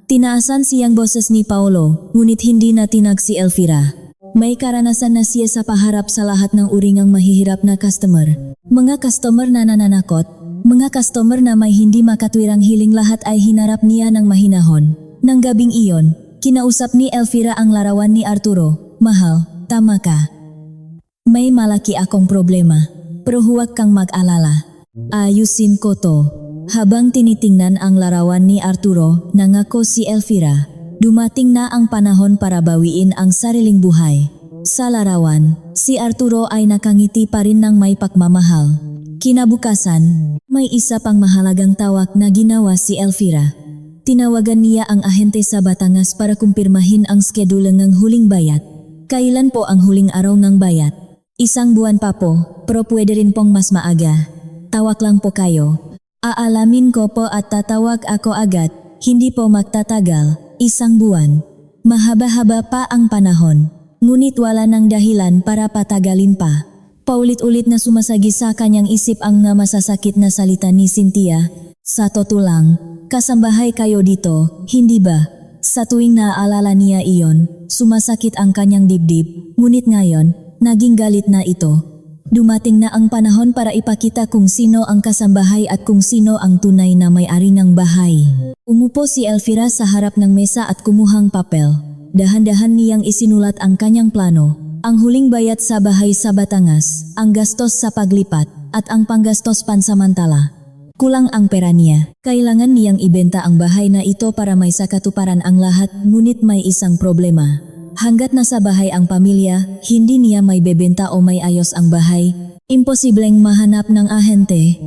Tinaasan siyang boses ni Paulo, ngunit hindi natinag si Elvira. May karanasan na siya sa paharap sa lahat ng uri ng mahihirap na customer. Mga customer na nananakot, mga customer na may hindi makatwirang hiling, lahat ay hinarap niya ng mahinahon. Nang gabing iyon, Kinausap ni Elvira ang larawan ni Arturo. Mahal, tama ka. May malaki akong problema, pero huwag kang mag-alala. Ayusin ko to. Habang tinitingnan ang larawan ni Arturo, nangako si Elvira. Dumating na ang panahon para bawiin ang sariling buhay. Sa larawan, si Arturo ay nakangiti pa rin ng may pagmamahal. Kinabukasan, may isa pang mahalagang tawag na ginawa si Elvira. Tinawagan niya ang ahente sa Batangas para kumpirmahin ang skedule ng huling bayad. Kailan po ang huling araw ng bayad? 1 buwan pa po, pero pwede rin pong mas maaga. Tawag lang po kayo. Aalamin ko po at tatawag ako agad, hindi po magtatagal, 1 buwan. Mahaba-haba pa ang panahon, ngunit wala ng dahilan para patagalin pa. Paulit-ulit na sumasagi sa kanyang isip ang masasakit na salita ni Cynthia. Sa totoo lang, kasambahay kayo dito, hindi ba? Sa tuwing naaalala niya iyon, sumasakit ang kanyang dibdib, ngunit ngayon, naging galit na ito. Dumating na ang panahon para ipakita kung sino ang kasambahay at kung sino ang tunay na may-ari ng bahay. Umupo si Elvira sa harap ng mesa at kumuhang papel. Dahan-dahan niyang isinulat ang kanyang plano. Ang huling bayad sa bahay sa Batangas, ang gastos sa paglipat, at ang panggastos pansamantala. Kulang ang pera niya. Kailangan niyang ibenta ang bahay na ito para may sakatuparan ang lahat, ngunit may isang problema. Hanggat nasa bahay ang pamilya, hindi niya may bebenta o may ayos ang bahay. Imposibleng mahanap ng ahente,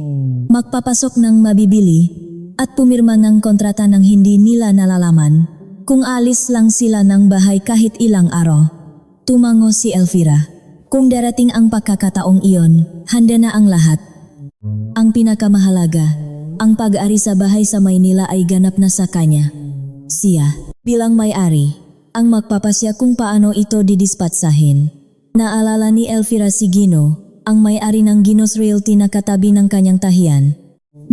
magpapasok ng mabibili, at pumirma ng kontrata ng hindi nila nalalaman. Kung alis lang sila ng bahay kahit ilang araw. Tumango si Elvira. Kung darating ang pagkakataong iyon, handa na ang lahat. Ang pinakamahalaga, ang pag-ari sa bahay sa Maynila ay ganap na sa kanya. Siya, bilang may-ari, ang magpapasya kung paano ito didispatsahin. Naalala ni Elvira si Gino, ang may-ari ng Gino's Realty na katabi ng kanyang tahiyan.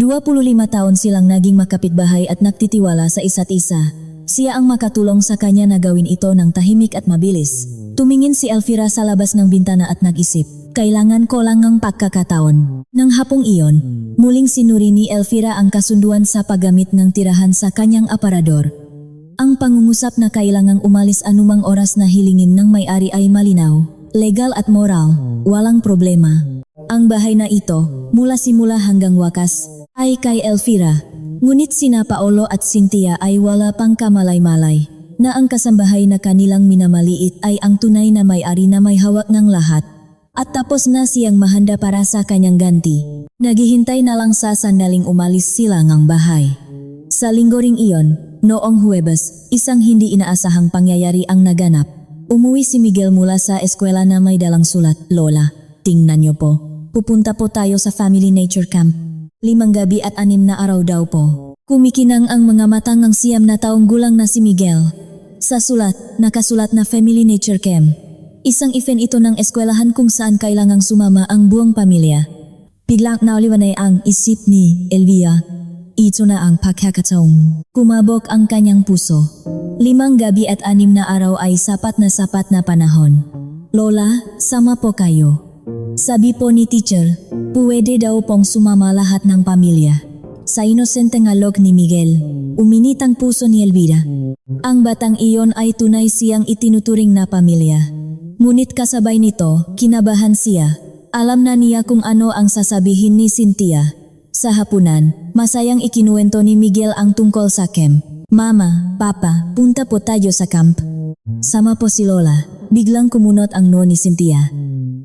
25 taon silang naging makapitbahay at nagtitiwala sa isa't isa. Siya ang makatulong sa kanya na gawin ito ng tahimik at mabilis. Tumingin si Elvira sa labas ng bintana at nag-isip, kailangan ko lang ng pagkakataon. Nang hapong iyon, muling sinuri ni Elvira ang kasunduan sa paggamit ng tirahan sa kanyang aparador. Ang pangungusap na kailangang umalis anumang oras na hilingin ng may-ari ay malinaw, legal at moral, walang problema. Ang bahay na ito, mula simula hanggang wakas, ay kay Elvira. Ngunit sina Paolo at Cynthia ay wala pang kamalay-malay, na ang kasambahay na kanilang minamaliit ay ang tunay na may-ari na may hawak ng lahat. At tapos na siyang mahanda para sa kanyang ganti. Naghihintay na lang sa sandaling umalis sila ng bahay. Sa linggo ring iyon, noong Huwebes, isang hindi inaasahang pangyayari ang naganap. Umuwi si Miguel mula sa eskwela na may dalang sulat, Lola, tingnan niyo po. Pupunta po tayo sa Family Nature Camp. 5 gabi at 6 na araw daw po. Kumikinang ang mga mata ng 9 na taong gulang na si Miguel. Sa sulat, nakasulat na Family Nature Camp. Isang event ito ng eskwelahan kung saan kailangang sumama ang buong pamilya. Biglang nauliwanay ang isip ni Elvira. Ito na ang pagkakataon. Kumabog ang kanyang puso. 5 gabi at 6 na araw ay sapat na panahon. Lola, sama po kayo. Sabi po ni teacher, pwede daw pong sumama lahat ng pamilya. Sa inosenteng alok ni Miguel, uminit ang puso ni Elvira. Ang batang iyon ay tunay siyang itinuturing na pamilya. Ngunit kasabay nito, kinabahan siya. Alam na niya kung ano ang sasabihin ni Cynthia. Sa hapunan, masayang ikinuwento ni Miguel ang tungkol sa camp. Mama, Papa, punta po tayo sa camp. Sama po si Lola. Biglang kumunot ang noo ni Cynthia.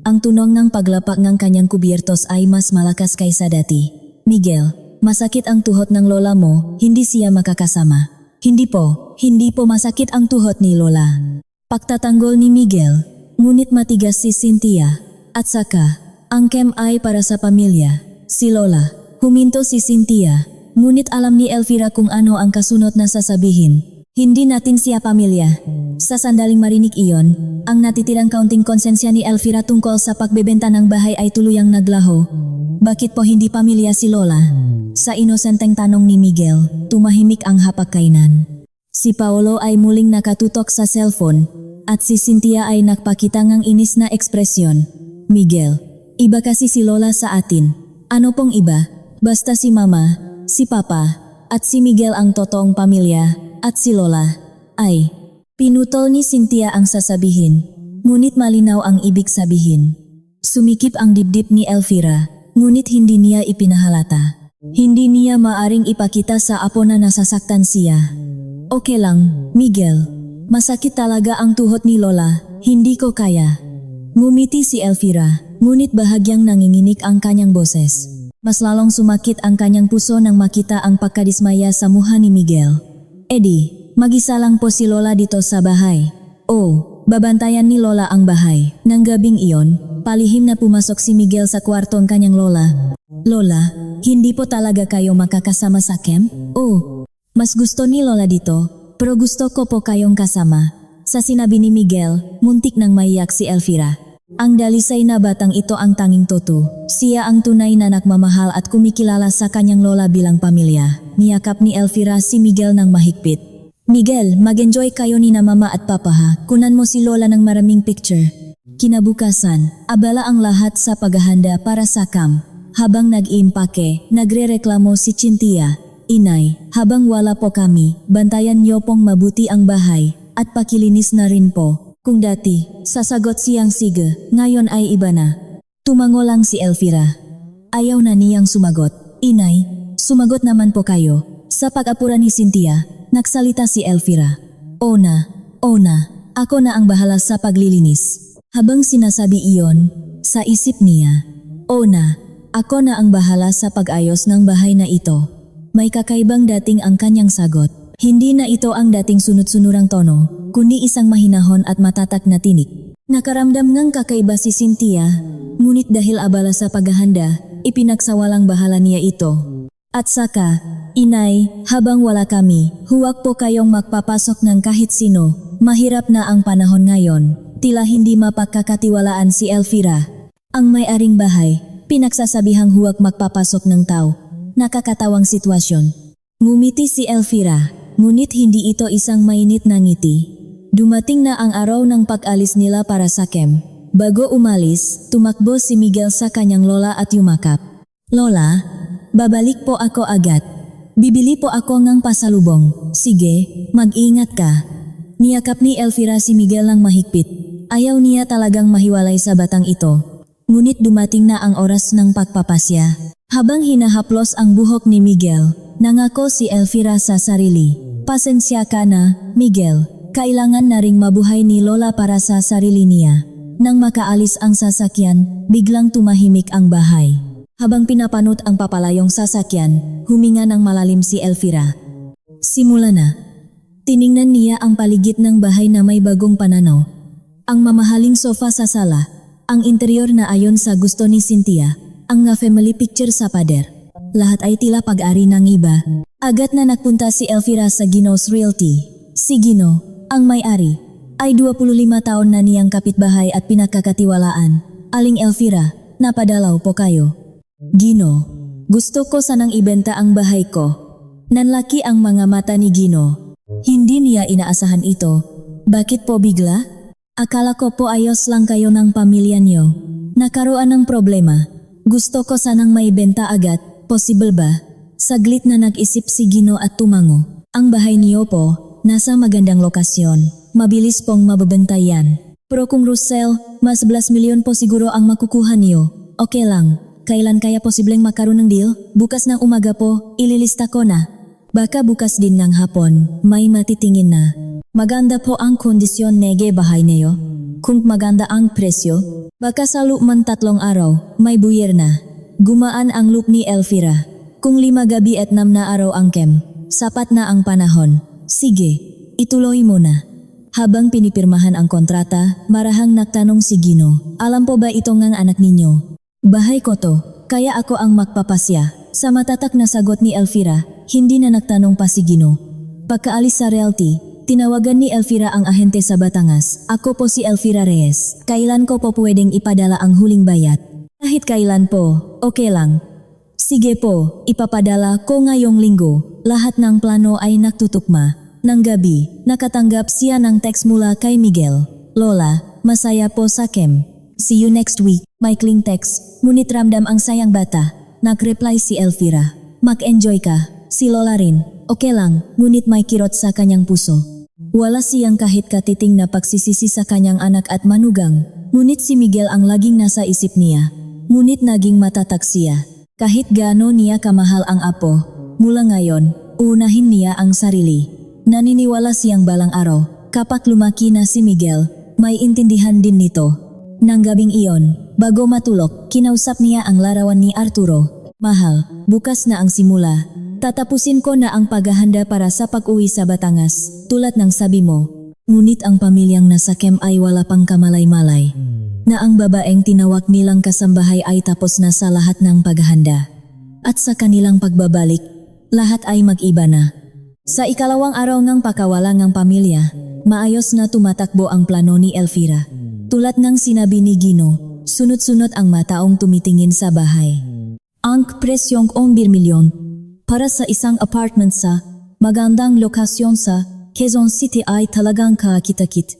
Ang tunog ng paglapak ng kanyang kubyertos ay mas malakas kaysa dati. Miguel, masakit ang tuhod ng lola mo, hindi siya makakasama. Hindi po masakit ang tuhod ni Lola. Pagtatanggol ni Miguel, ngunit matigas si Cynthia. At saka, ang camp ay para sa pamilya. Si Lola, huminto si Cynthia, ngunit alam ni Elvira kung ano ang kasunod na sasabihin. Hindi natin siya pamilya. Sa sandaling marinig iyon, ang natitirang kaunting konsensya ni Elvira tungkol sa pagbebenta ng bahay ay tuluyang naglaho. Bakit po hindi pamilya si Lola? Sa inosenteng tanong ni Miguel, tumahimik ang hapagkainan. Si Paolo ay muling nakatutok sa cellphone, at si Cynthia ay nagpakita ng inis na ekspresyon. Miguel, iba kasi si Lola sa atin. Ano pong iba? Basta si Mama, si Papa, at si Miguel ang totoong pamilya, at si Lola ay Pinutol ni Cynthia ang sasabihin, ngunit malinaw ang ibig sabihin. Sumikip ang dibdib ni Elvira, ngunit hindi niya ipinahalata. Hindi niya maaring ipakita sa apo na nasasaktan siya. Okay lang, Miguel. Masakit talaga ang tuhod ni Lola, hindi ko kaya. Ngumiti si Elvira, ngunit bahagyang nanginginig ang kanyang boses. Mas lalong sumakit ang kanyang puso nang makita ang pagkadismaya sa mukha ni Miguel. Eddie, mag-isa lang po si Lola dito sa bahay. Oh, babantayan ni Lola ang bahay. Nang gabing iyon, palihim na pumasok si Miguel sa kwartong kanyang Lola. Lola, hindi po talaga kayo makakasama sa camp? Oh, mas gusto ni Lola dito, pero gusto ko po kayong kasama. Sa sinabi ni Miguel, muntik nang maiyak si Elvira. Ang dalisay na batang ito ang tanging tutu. Siya ang tunay na nagmamahal at kumikilala sa kanyang lola bilang pamilya. Niyakap ni Elvira si Miguel ng mahigpit. Miguel, mag-enjoy kayo ni na mama at papa ha. Kunan mo si Lola ng maraming picture. Kinabukasan, abala ang lahat sa paghahanda para sa camp. Habang nag-iimpake, nagrereklamo si Cynthia. Inay, habang wala po kami, bantayan niyo pong mabuti ang bahay at pakilinis na rin po. Kung dati, sasagot siyang sige, ngayon ay iba na. Tumango lang si Elvira. Ayaw na niyang sumagot. Inay, sumagot naman po kayo. Sa pag-apura ni Cynthia, nagsalita si Elvira. O na, ako na ang bahala sa paglilinis. Habang sinasabi iyon, sa isip niya, o na, ako na ang bahala sa pag-ayos ng bahay na ito. May kakaibang dating ang kanyang sagot. Hindi na ito ang dating sunod-sunurang tono, kundi isang mahinahon at matatak na tinik. Nakaramdam ngang kakaiba si Cynthia, ngunit dahil abala sa paghahanda, ipinagsawalang bahala niya ito. At saka, Inay, habang wala kami, huwag po kayong magpapasok ng kahit sino. Mahirap na ang panahon ngayon. Tila hindi mapagkakatiwalaan si Elvira. Ang may-aring bahay, pinagsasabihang huwag magpapasok ng tao. Nakakatawang sitwasyon. Ngumiti si Elvira, ngunit hindi ito isang mainit na ngiti. Dumating na ang araw ng pag-alis nila para sa camp. Bago umalis, tumakbo si Miguel sa kanyang lola at yumakap. Lola, babalik po ako agad. Bibili po ako ng pasalubong. Sige, mag-ingat ka. Niyakap ni Elvira si Miguel ng mahigpit. Ayaw niya talagang mahiwalay sa batang ito. Ngunit dumating na ang oras ng pagpapasya. Habang hinahaplos ang buhok ni Miguel, nangako si Elvira sa sarili. Pasensya ka na, Miguel. Kailangan na ring mabuhay ni Lola para sa sarili niya. Nang makaalis ang sasakyan, biglang tumahimik ang bahay. Habang pinapanot ang papalayong sasakyan, huminga ng malalim si Elvira. Simula na. Tiningnan niya ang paligid ng bahay na may bagong pananaw. Ang mamahaling sofa sa sala, ang interior na ayon sa gusto ni Cynthia, ang family picture sa pader. Lahat ay tila pag-ari ng iba. Agad na nagpunta si Elvira sa Gino's Realty. Si Gino, ang may-ari, ay 25 taon na niyang kapitbahay at pinagkakatiwalaan. Aling Elvira, napadalaw po kayo. Gino, gusto ko sanang ibenta ang bahay ko. Nanlaki ang mga mata ni Gino. Hindi niya inaasahan ito. Bakit po bigla? Akala ko po ayos lang kayo ng pamilya niyo. Nakaroon ng problema. Gusto ko sanang maibenta agad. Possible ba? Saglit na nag-isip si Gino at tumango. Ang bahay niyo po, nasa magandang lokasyon. Mabilis pong mabebenta yan. Pero kung Russell, mas 10 milyon po siguro ang makukuha niyo. Okay lang. Kailan kaya posibleng makaroon ng deal? Bukas ng umaga po, ililista ko na. Baka bukas din ng hapon, may matitingin na. Maganda po ang kondisyon nege bahay niyo. Kung maganda ang presyo, baka sa loob man 3 araw, may buyer na. Gumaan ang loop ni Elvira. Kung 5 gabi at 6 na araw ang camp, sapat na ang panahon. Sige, ituloy mo na. Habang pinipirmahan ang kontrata, marahang nagtanong si Gino. Alam po ba ito ngang anak ninyo? Bahay ko to, kaya ako ang magpapasya. Sa matatak na sagot ni Elvira, hindi na nagtanong pa si Gino. Pagkaalis sa realty, tinawagan ni Elvira ang ahente sa Batangas. Ako po si Elvira Reyes. Kailan ko po pwedeng ipadala ang huling bayad? Kahit kailan po, okay lang. Sige po, ipapadala ko ngayong linggo. Lahat ng plano ay nagtutukma. Nang gabi, nakatanggap siya ng text mula kay Miguel. Lola, masaya po sa camp. See you next week. Maikling text, ngunit ramdam ang sayang bata. Nag-reply si Elvira. Mag-enjoy ka. Si Lola rin. Okay lang, ngunit may kirot sa kanyang puso. Wala siyang kahit katiting na pagsisisi sa kanyang anak at manugang, ngunit si Miguel ang laging nasa isip niya. Ngunit naging matatag siya. Kahit gaano niya kamahal ang apo, mula ngayon, uunahin niya ang sarili. Naniniwala siyang balang araw, kapag lumaki na si Miguel, may intindihan din nito. Nang gabing iyon, bago matulog, kinausap niya ang larawan ni Arturo. Mahal, bukas na ang simula. Tatapusin ko na ang paghahanda para sa pag-uwi sa Batangas, tulad ng sabi mo. Ngunit ang pamilyang nasa camp ay wala pang kamalay-malay. Na ang babaeng tinawag nilang kasambahay ay tapos na sa lahat ng paghahanda. At sa kanilang pagbabalik, lahat ay mag-iba na. Sa ikalawang araw ng pakawala ng pamilya, maayos na tumatakbo ang plano ni Elvira. Tulad ng sinabi ni Gino, sunod-sunod ang mataong tumitingin sa bahay. Ang presyong 1 milyon para sa isang apartment sa magandang lokasyon sa Quezon City ay talagang kakita-kit.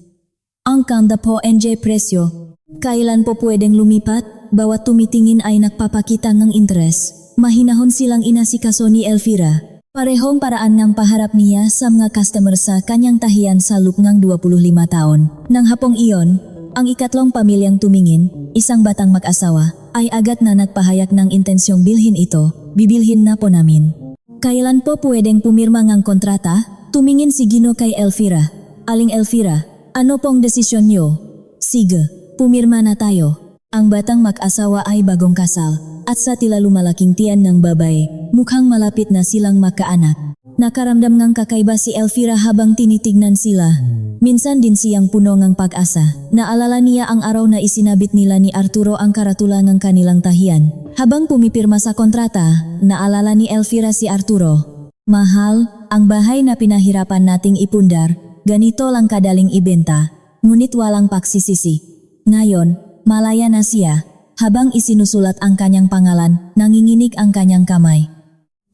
Ang kanda po NJ presyo. Kailan po pwedeng lumipat? Bawat tumitingin ay nagpapakita ng interes. Mahinahon silang inasikaso ni Elvira. Parehong paraan ng paharap niya sa mga customer sa kanyang tahiyan sa loob ng 25 taon. Nang hapong iyon, ang ikatlong pamilyang tumingin, isang batang mag-asawa, ay agad na nagpahayag ng intensyong bilhin ito. Bibilhin na po namin. Kailan po pwedeng pumirma ng kontrata? Tumingin si Gino kay Elvira. Aling Elvira, ano pong desisyon niyo? Sige, pumirma na tayo. Ang batang mag-asawa ay bagong kasal, at sa tila lumalaking tiyan ng babae, mukhang malapit na silang makaanak. Nakaramdam ng kakaiba si Elvira habang tinitignan sila. Minsan din siyang puno ng pag-asa. Naalala niya ang araw na isinabit nila ni Arturo ang karatula ng kanilang tahiyan. Habang pumipirma sa kontrata, naalala ni Elvira si Arturo. Mahal, ang bahay na pinahirapan nating ipundar, ganito lang kadaling ibenta, ngunit walang pagsisisi. Ngayon, malaya na siya. Habang isinusulat ang kanyang pangalan, nanginginig ang kanyang kamay.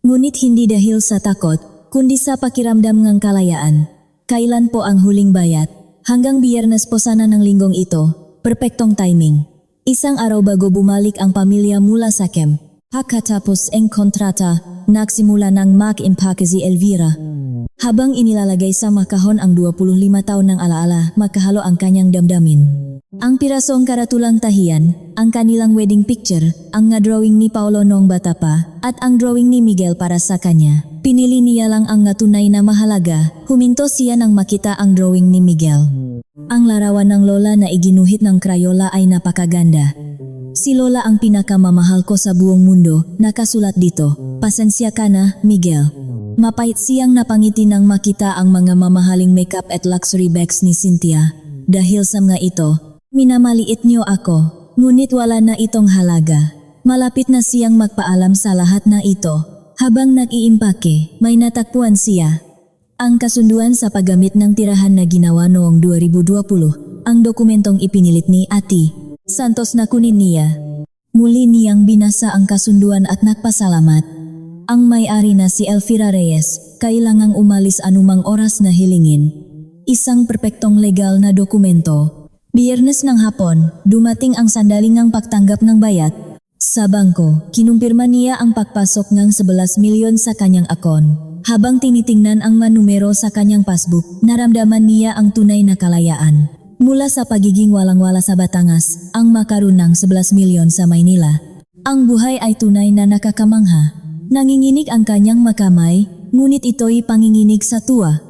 Ngunit hindi dahil sa takot, kundi sa pakiramdam ng kalayaan. Kailan po ang huling bayad? Hanggang Biyernes po sana ng linggong ito. Perpektong timing. Isang araw bago bumalik ang pamilya mula sa camp. Pagkatapos ang kontrata, nagsimula ng mag-impake si Elvira. Habang inilalagay sa makahon ang 25 taon ng alaala, makahalo ang kanyang damdamin. Ang pirasong karatulang tahiyan, ang kanilang wedding picture, ang nga drawing ni Paolo noong bata pa, at ang drawing ni Miguel para sa kanya. Pinili niya lang ang nga tunay na mahalaga, huminto siya nang makita ang drawing ni Miguel. Ang larawan ng lola na iginuhit ng Crayola ay napakaganda. Si Lola ang pinakamamahal ko sa buong mundo, nakasulat dito. Pasensya ka na, Miguel. Mapait siyang napangiti nang makita ang mga mamahaling makeup at luxury bags ni Cynthia. Dahil sa mga ito, minamaliit niyo ako, ngunit wala na itong halaga. Malapit na siyang magpaalam sa lahat na ito. Habang nag-iimpake, may natakpuan siya. Ang kasunduan sa paggamit ng tirahan na ginawa noong 2020, ang dokumentong ipinilit ni Ati Santos na kunin niya. Muli niyang binasa ang kasunduan at nagpasalamat. Ang may-ari na si Elvira Reyes, kailangang umalis anumang oras na hilingin. Isang perpektong legal na dokumento. Biyernes ng hapon, dumating ang sandaling ng pagtanggap ng bayad. Sa bangko, kinumpirma niya ang pagpasok ng 11 milyon sa kanyang akon. Habang tinitingnan ang manumero sa kanyang passbook, naramdaman niya ang tunay na kalayaan. Mula sa pagiging walang-wala sa Batangas, ang makaroon ng 11 milyon sa Maynila. Ang buhay ay tunay na nakakamangha. Nanginginig ang kanyang makamay, ngunit ito'y panginginig sa tuwa.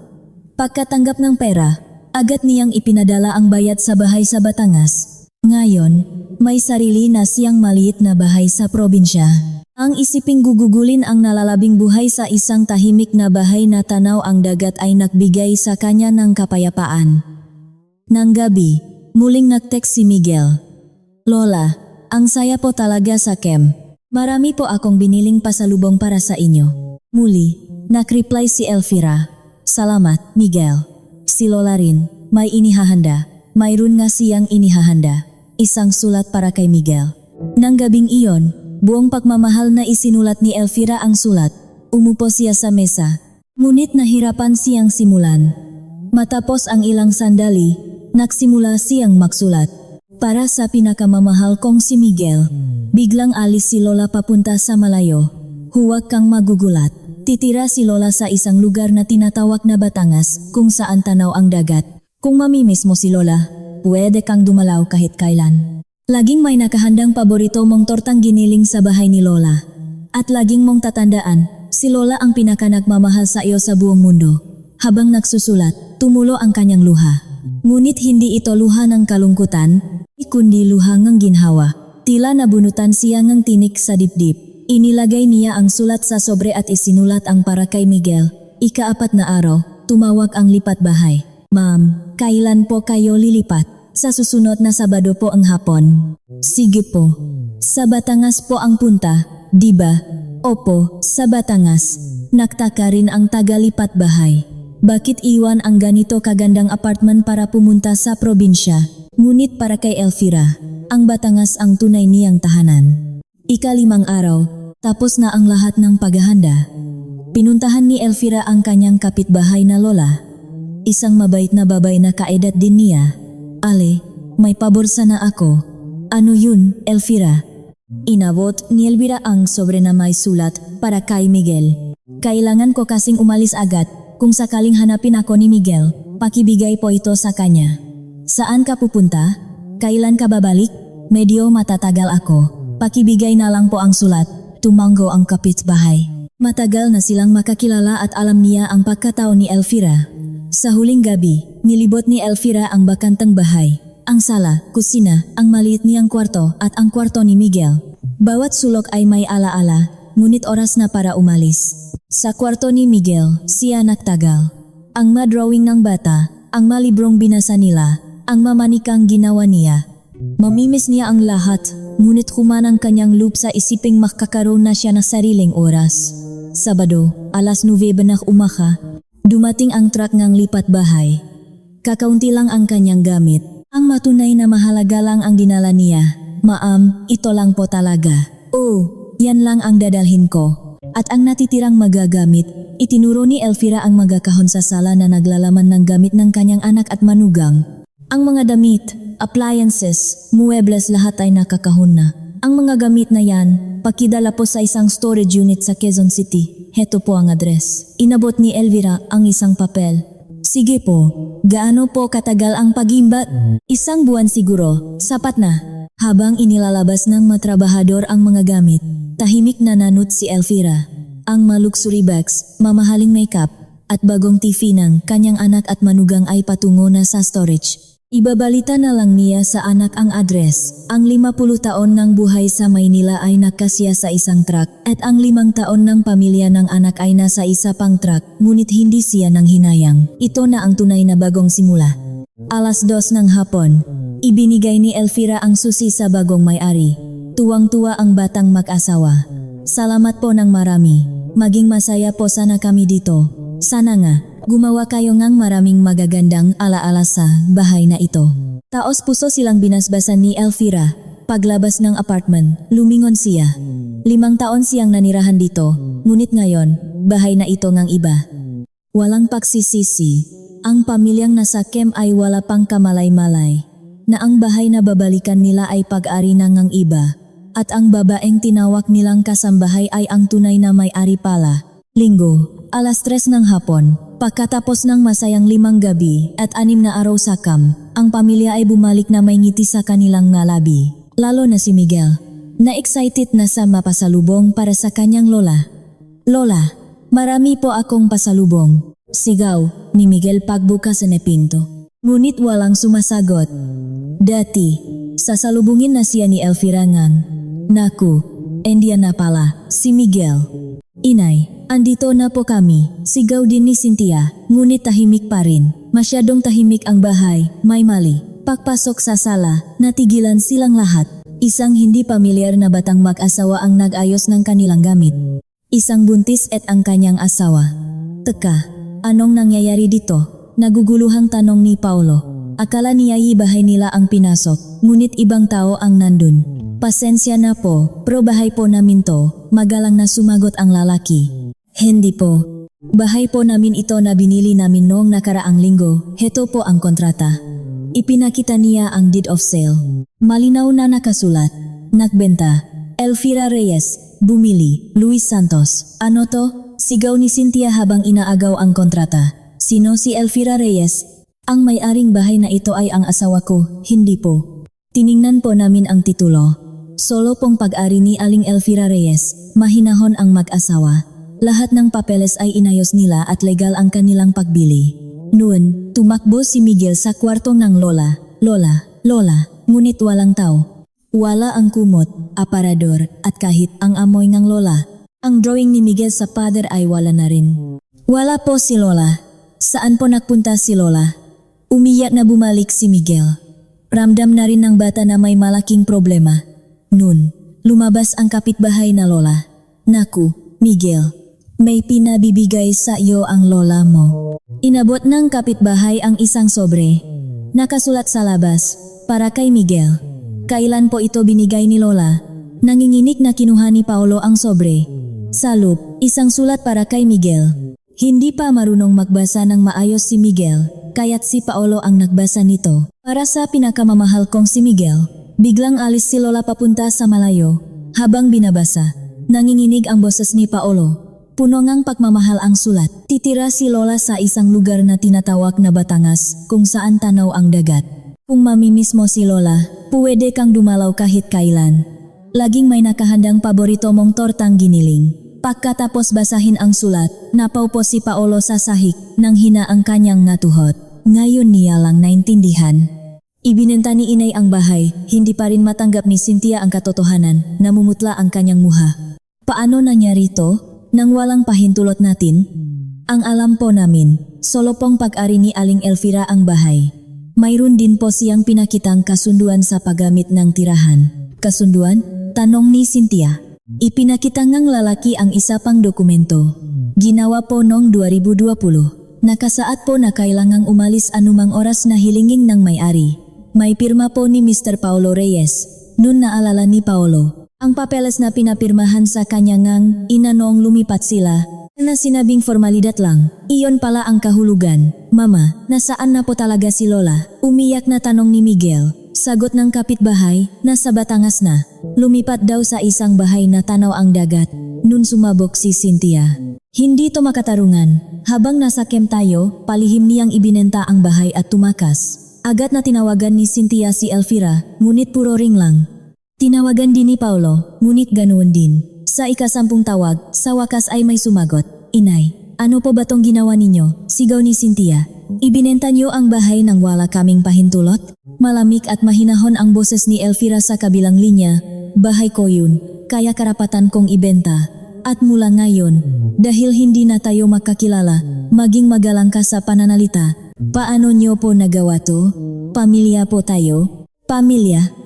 Pagkatanggap ng pera, agad niyang ipinadala ang bayad sa bahay sa Batangas. Ngayon, may sarili na siyang maliit na bahay sa probinsya. Ang isiping gugugulin ang nalalabing buhay sa isang tahimik na bahay na tanaw ang dagat ay nagbigay sa kanya ng kapayapaan. Nang gabi, muling nag-text si Miguel. Lola, ang saya po talaga sa camp. Marami po akong biniling pasalubong para sa inyo. Muli, nag-reply si Elvira. Salamat, Miguel. Si Lola rin, may inihahanda. Mayroon nga siyang inihahanda. Isang sulat para kay Miguel. Nang gabing iyon, buong pagmamahal na isinulat ni Elvira ang sulat. Umupo siya sa mesa. Ngunit nahirapan siyang simulan. Matapos ang ilang sandali, nagsimula siyang magsulat. Para sa pinakamamahal kong si Miguel. Biglang alis si Lola papunta sa malayo. Huwag kang magugulat. titira si Lola sa isang lugar na tinatawag na Batangas kung saan tanaw ang dagat. Kung mamimiss mo si Lola, pwede kang dumalaw kahit kailan. Laging may nakahandang paborito mong tortang giniling sa bahay ni Lola. At laging mong tatandaan, si Lola ang pinaka nagmamahal sa iyo sa buong mundo. Habang nagsusulat, tumulo ang kanyang luha. Ngunit hindi ito luha ng kalungkutan, kundi luha ng ginhawa. Tila nabunutan siya ng tinik sa dibdib. Inilagay niya ang sulat sa sobre at isinulat ang para kay Miguel. Ika-4 na araw, tumawag ang lipat bahay. Ma'am, kailan po kayo lilipat? Sa susunod na Sabado po ang hapon. Sige po. Sa Batangas po ang punta, di ba? Opo, sa Batangas. Nagtaka rin ang tagalipat bahay. Bakit iwan ang ganito kagandang apartment para pumunta sa probinsya? Ngunit para kay Elvira, ang Batangas ang tunay niyang tahanan. Ika-5 araw, tapos na ang lahat ng paghahanda. Pinuntahan ni Elvira ang kanyang kapitbahay na Lola. Isang mabait na babay na kaedad din niya. Ale, may pabor sana ako. Ano yun, Elvira? Inabot ni Elvira ang sobre na may sulat para kay Miguel. Kailangan ko kasing umalis agad. Kung sakaling hanapin ako ni Miguel, pakibigay po ito sa kanya. Saan ka pupunta? Kailan ka babalik? Medyo matatagal ako. Pakibigay na lang po ang sulat. Tumanggo ang kapitbahay. Matagal na silang makakilala at alam niya ang pagkatao ni Elvira. Sa huling gabi, nilibot ni Elvira ang bakantang bahay. Ang sala, kusina, ang maliit niyang kwarto at ang kwarto ni Miguel. Bawat sulok ay may alaala, ngunit oras na para umalis. Sa kwarto ni Miguel, siya nagtagal. Ang madrawing ng bata, ang malibrong binasa nila, ang mamanikang ginawa niya. Mamimiss niya ang lahat, ngunit kumanang kanyang loop sa isiping makakaroon na siya ng sariling oras. Sabado, alas 9 ng umaga, dumating ang truck ng lipat bahay. Kakaunti lang ang kanyang gamit. Ang matunay na mahalaga lang ang dinala niya. Ma'am, ito lang po talaga. Oh, yan lang ang dadalhin ko. At ang natitirang magagamit, itinuro ni Elvira ang magakahon sa sala na naglalaman ng gamit ng kanyang anak at manugang. Ang mga damit, appliances, muebles lahat ay nakakahon na. Ang mga gamit na yan, pakidala po sa isang storage unit sa Quezon City. Heto po ang address. Inabot ni Elvira ang isang papel. Sige po, gaano po katagal ang pag-imbat? 1 buwan siguro, sapat na. Habang inilalabas ng matrabahador ang mga gamit, tahimik na nanut si Elvira. Ang maluxury bags, mamahaling makeup, at bagong TV ng kanyang anak at manugang ay patungo na sa storage. Ibabalita na lang niya sa anak ang address. Ang 50 taon ng buhay sa Maynila ay nakasya sa isang truck at ang 5 taon ng pamilya ng anak ay nasa isa pang truck, ngunit hindi siya nang hinayang. Ito na ang tunay na bagong simula. Alas 2 ng hapon, ibinigay ni Elvira ang susi sa bagong may-ari. Tuwang-tuwa ang batang mag-asawa. Salamat po ng marami. Maging masaya po sana kami dito. Sana nga, gumawa kayo ng maraming magagandang alaala sa bahay na ito. Taos puso silang binasbasan ni Elvira. Paglabas ng apartment, lumingon siya. 5 taon siyang nanirahan dito, ngunit ngayon, bahay na ito ngang iba. Walang pagsisisi. Ang pamilyang nasa Kem ay wala pang kamalay-malay. Na ang bahay na babalikan nila ay pag-ari na ngang iba. At ang babaeng tinawag nilang kasambahay ay ang tunay na may-ari pala. Linggo, alas 3 ng hapon, pagkatapos ng masayang 5 gabi at 6 na araw sa camp, ang pamilya ay bumalik na may ngiti sa kanilang ngalabi. Lalo na si Miguel, na excited na sa mapasalubong para sa kanyang lola. Lola, marami po akong pasalubong. Sigaw ni Miguel pagbukas ng pinto. Ngunit walang sumasagot. Dati, sasalubungin na siya ni Elvira ngang. Naku, endiyan na pala, si Miguel. Inay, andito na po kami, sigaw din ni Cynthia, ngunit tahimik pa rin. Masyadong tahimik ang bahay, may mali. Pagpasok sa sala, natigilan silang lahat. Isang hindi pamilyar na batang mag-asawa ang nag-ayos ng kanilang gamit. Isang buntis at ang kanyang asawa. Teka, anong nangyayari dito? Naguguluhang tanong ni Paulo. Akala niya bahay nila ang pinasok, ngunit ibang tao ang nandun. Pasensya na po, pero bahay po namin to, magalang na sumagot ang lalaki. Hindi po. Bahay po namin ito na binili namin noong nakaraang linggo, heto po ang kontrata. Ipinakita niya ang deed of sale. Malinaw na nakasulat. Nagbenta. Elvira Reyes, bumili. Luis Santos. Ano to? Sigaw ni Cynthia habang inaagaw ang kontrata. Sino si Elvira Reyes? Ang may-aring bahay na ito ay ang asawa ko, hindi po. Tiningnan po namin ang titulo. Solo pong pag-ari ni Aling Elvira Reyes, mahinahon ang mag-asawa. Lahat ng papeles ay inayos nila at legal ang kanilang pagbili. Noon, tumakbo si Miguel sa kwarto ng lola. Lola, ngunit walang tao. Wala ang kumot, aparador, at kahit ang amoy ng lola. Ang drawing ni Miguel sa pader ay wala na rin. Wala po si lola. Saan po nagpunta si lola? Umiyak na bumalik si Miguel. Ramdam na rin ng bata na may malaking problema. Noon, lumabas ang kapitbahay na lola. Naku, Miguel, may pinabibigay sa iyo ang lola mo. Inabot ng kapitbahay ang isang sobre. Nakasulat sa labas, para kay Miguel. Kailan po ito binigay ni lola? Nanginginig na kinuha ni Paolo ang sobre. Sa loob, isang sulat para kay Miguel. Hindi pa marunong magbasa ng maayos si Miguel, kaya't si Paolo ang nagbasa nito. Para sa pinakamamahal kong si Miguel, biglang alis si lola papunta sa malayo. Habang binabasa, nanginginig ang boses ni Paolo. Puno ngang pagmamahal ang sulat. Titira si lola sa isang lugar na tinatawag na Batangas, kung saan tanaw ang dagat. Kung mamimiss mo si lola, pwede kang dumalaw kahit kailan. Laging may nakahandang paborito mong tortang giniling. Pagkatapos basahin ang sulat, napaupo si Paolo sa sahig nang hina ang kanyang natuhot. Ngayon niya lang naintindihan. Ibinenta ni inay ang bahay, hindi pa rin matanggap ni Cynthia ang katotohanan, namumutla ang kanyang muha. Paano nangyari ito? Nang walang pahintulot natin? Ang alam po namin, solo pong pag-ari ni Aling Elvira ang bahay. Mayroon din po siyang pinakitang kasunduan sa paggamit ng tirahan. Kasunduan? Tanong ni Cynthia. Ipinakita ngang lalaki ang isa pang dokumento. Ginawa po noong 2020. Nakasaad po na kailangang umalis anumang oras na hilingin ng may-ari. May pirma po ni Mr. Paolo Reyes. Noon naalala ni Paolo ang papeles na pinapirmahan sa kanya ngang ina noong lumipat sila, na sinabing formalidad lang. Iyon pala ang kahulugan. Mama, nasaan na po talaga si lola? Umiyak na tanong ni Miguel. Sagot ng kapitbahay, nasa Batangas na. Lumipat daw sa isang bahay na tanaw ang dagat. Nun sumabog si Cynthia. Hindi to makatarungan. Habang nasa camp tayo, palihim niyang ibinenta ang bahay at tumakas. Agad na tinawagan ni Cynthia si Elvira, ngunit puro ring lang. Tinawagan din ni Paolo, ngunit ganoon din. Sa ika-10 tawag, sa wakas ay may sumagot. Inay, ano po ba tong ginawa ninyo? Sigaw ni Cynthia. Ibinenta niyo ang bahay nang wala kaming pahintulot? Malamig at mahinahon ang boses ni Elvira sa kabilang linya. Bahay ko yun, kaya karapatan kong ibenta. At mula ngayon, dahil hindi na tayo makakilala, maging magalang ka sa pananalita. Paano niyo po nagawa to? Pamilya po tayo? Pamilya?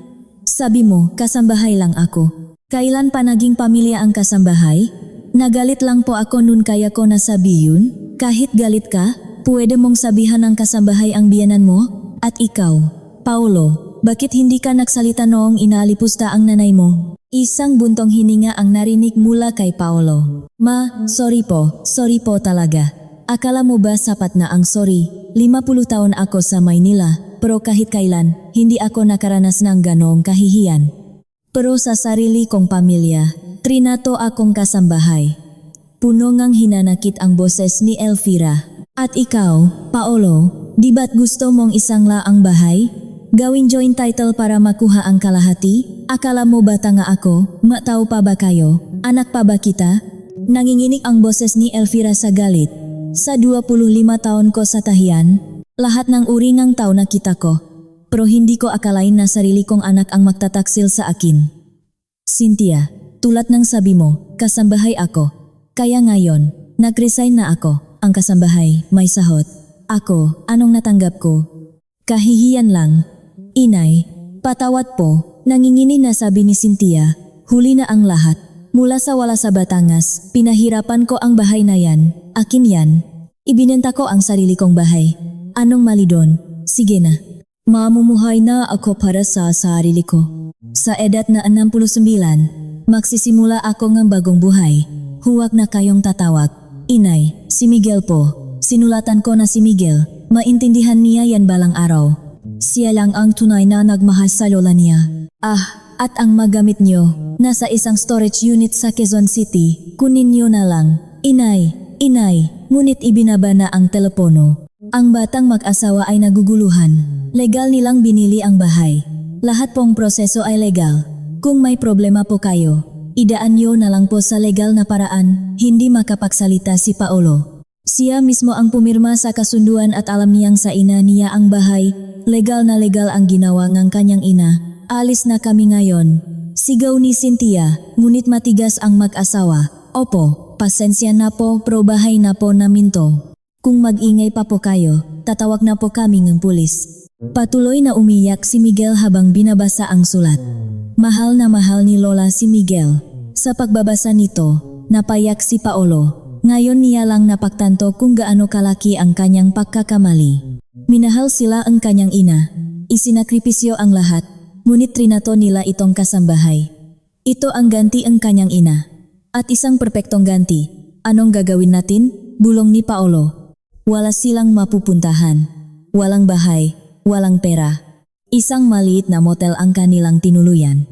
Sabi mo, kasambahay lang ako. Kailan pa naging pamilya ang kasambahay? Nagalit lang po ako nun kaya ko nasabi yun. Kahit galit ka, pwede mong sabihan ng kasambahay ang biyanan mo? At ikaw, Paolo, bakit hindi ka nagsalita noong inalipusta ang nanay mo? Isang buntong hininga ang narinig mula kay Paolo. Ma, sorry po talaga. Akala mo ba sapat na ang sorry? 50 taon ako sa Maynila, pero kahit kailan, hindi ako nakaranas ng ganong kahihiyan. Pero sa sarili kong pamilya, trinato akong kasambahay. Puno ngang hinanakit ang boses ni Elvira. At ikaw, Paolo, di ba't gusto mong isangla ang bahay? Gawing joint title para makuha ang kalahati? Akala mo bata nga ako? Matao pa ba kayo? Anak pa ba kita? Nanginginig ang boses ni Elvira sa galit. Sa 25 taon ko sa tahiyan, lahat ng uri ng tao nakita ko. Pero hindi ko akalain na sarili kong anak ang magtataksil sa akin. Cynthia, tulad ng sabi mo, kasambahay ako. Kaya ngayon, nag-resign na ako. Ang kasambahay, may sahot. Ako, anong natanggap ko? Kahihiyan lang. Inay, patawad po. Nanginginig na sabi ni Cynthia. Huli na ang lahat. Mula sa wala sa Batangas, pinahirapan ko ang bahay na yan. Akin yan. Ibinenta ko ang sarili kong bahay. Anong mali doon? Sige na. Mamumuhay na ako para sa sarili ko. Sa edad na 69, magsisimula ako ng bagong buhay. Huwag na kayong tatawag. Inay, si Miguel po. Sinulatan ko na si Miguel. Maintindihan niya yan balang araw. Siya lang ang tunay na nagmahal sa lola niya. At ang magamit nyo, nasa isang storage unit sa Quezon City, kunin nyo na lang. Inay, ngunit ibinaba na ang telepono. Ang batang mag-asawa ay naguguluhan. Legal nilang binili ang bahay. Lahat pong proseso ay legal. Kung may problema po kayo, idaan nyo na lang po sa legal na paraan. Hindi makapagsalita si Paolo. Siya mismo ang pumirma sa kasunduan at alam niyang sa ina niya ang bahay. Legal na legal ang ginawa ng kanyang ina. Alis na kami ngayon. Sigaw ni Cynthia, ngunit matigas ang mag-asawa. Opo, pasensya na po, pero bahay na po namin to. Kung mag-ingay pa po kayo, tatawag na po kami ng pulis. Patuloy na umiyak si Miguel habang binabasa ang sulat. Mahal na mahal ni Lola si Miguel. Sa pagbabasa nito, napayak si Paolo. Ngayon niya lang napagtanto kung gaano kalaki ang kanyang pagkakamali. Minahal sila ang kanyang ina. Isinakripisyo ang lahat, ngunit trinato nila itong kasambahay. Ito ang ganti ang kanyang ina. At isang perpektong ganti. Anong gagawin natin? Bulong ni Paolo. Wala silang mapupuntahan. Walang bahay, walang pera. Isang maliit na motel ang kanilang tinuluyan.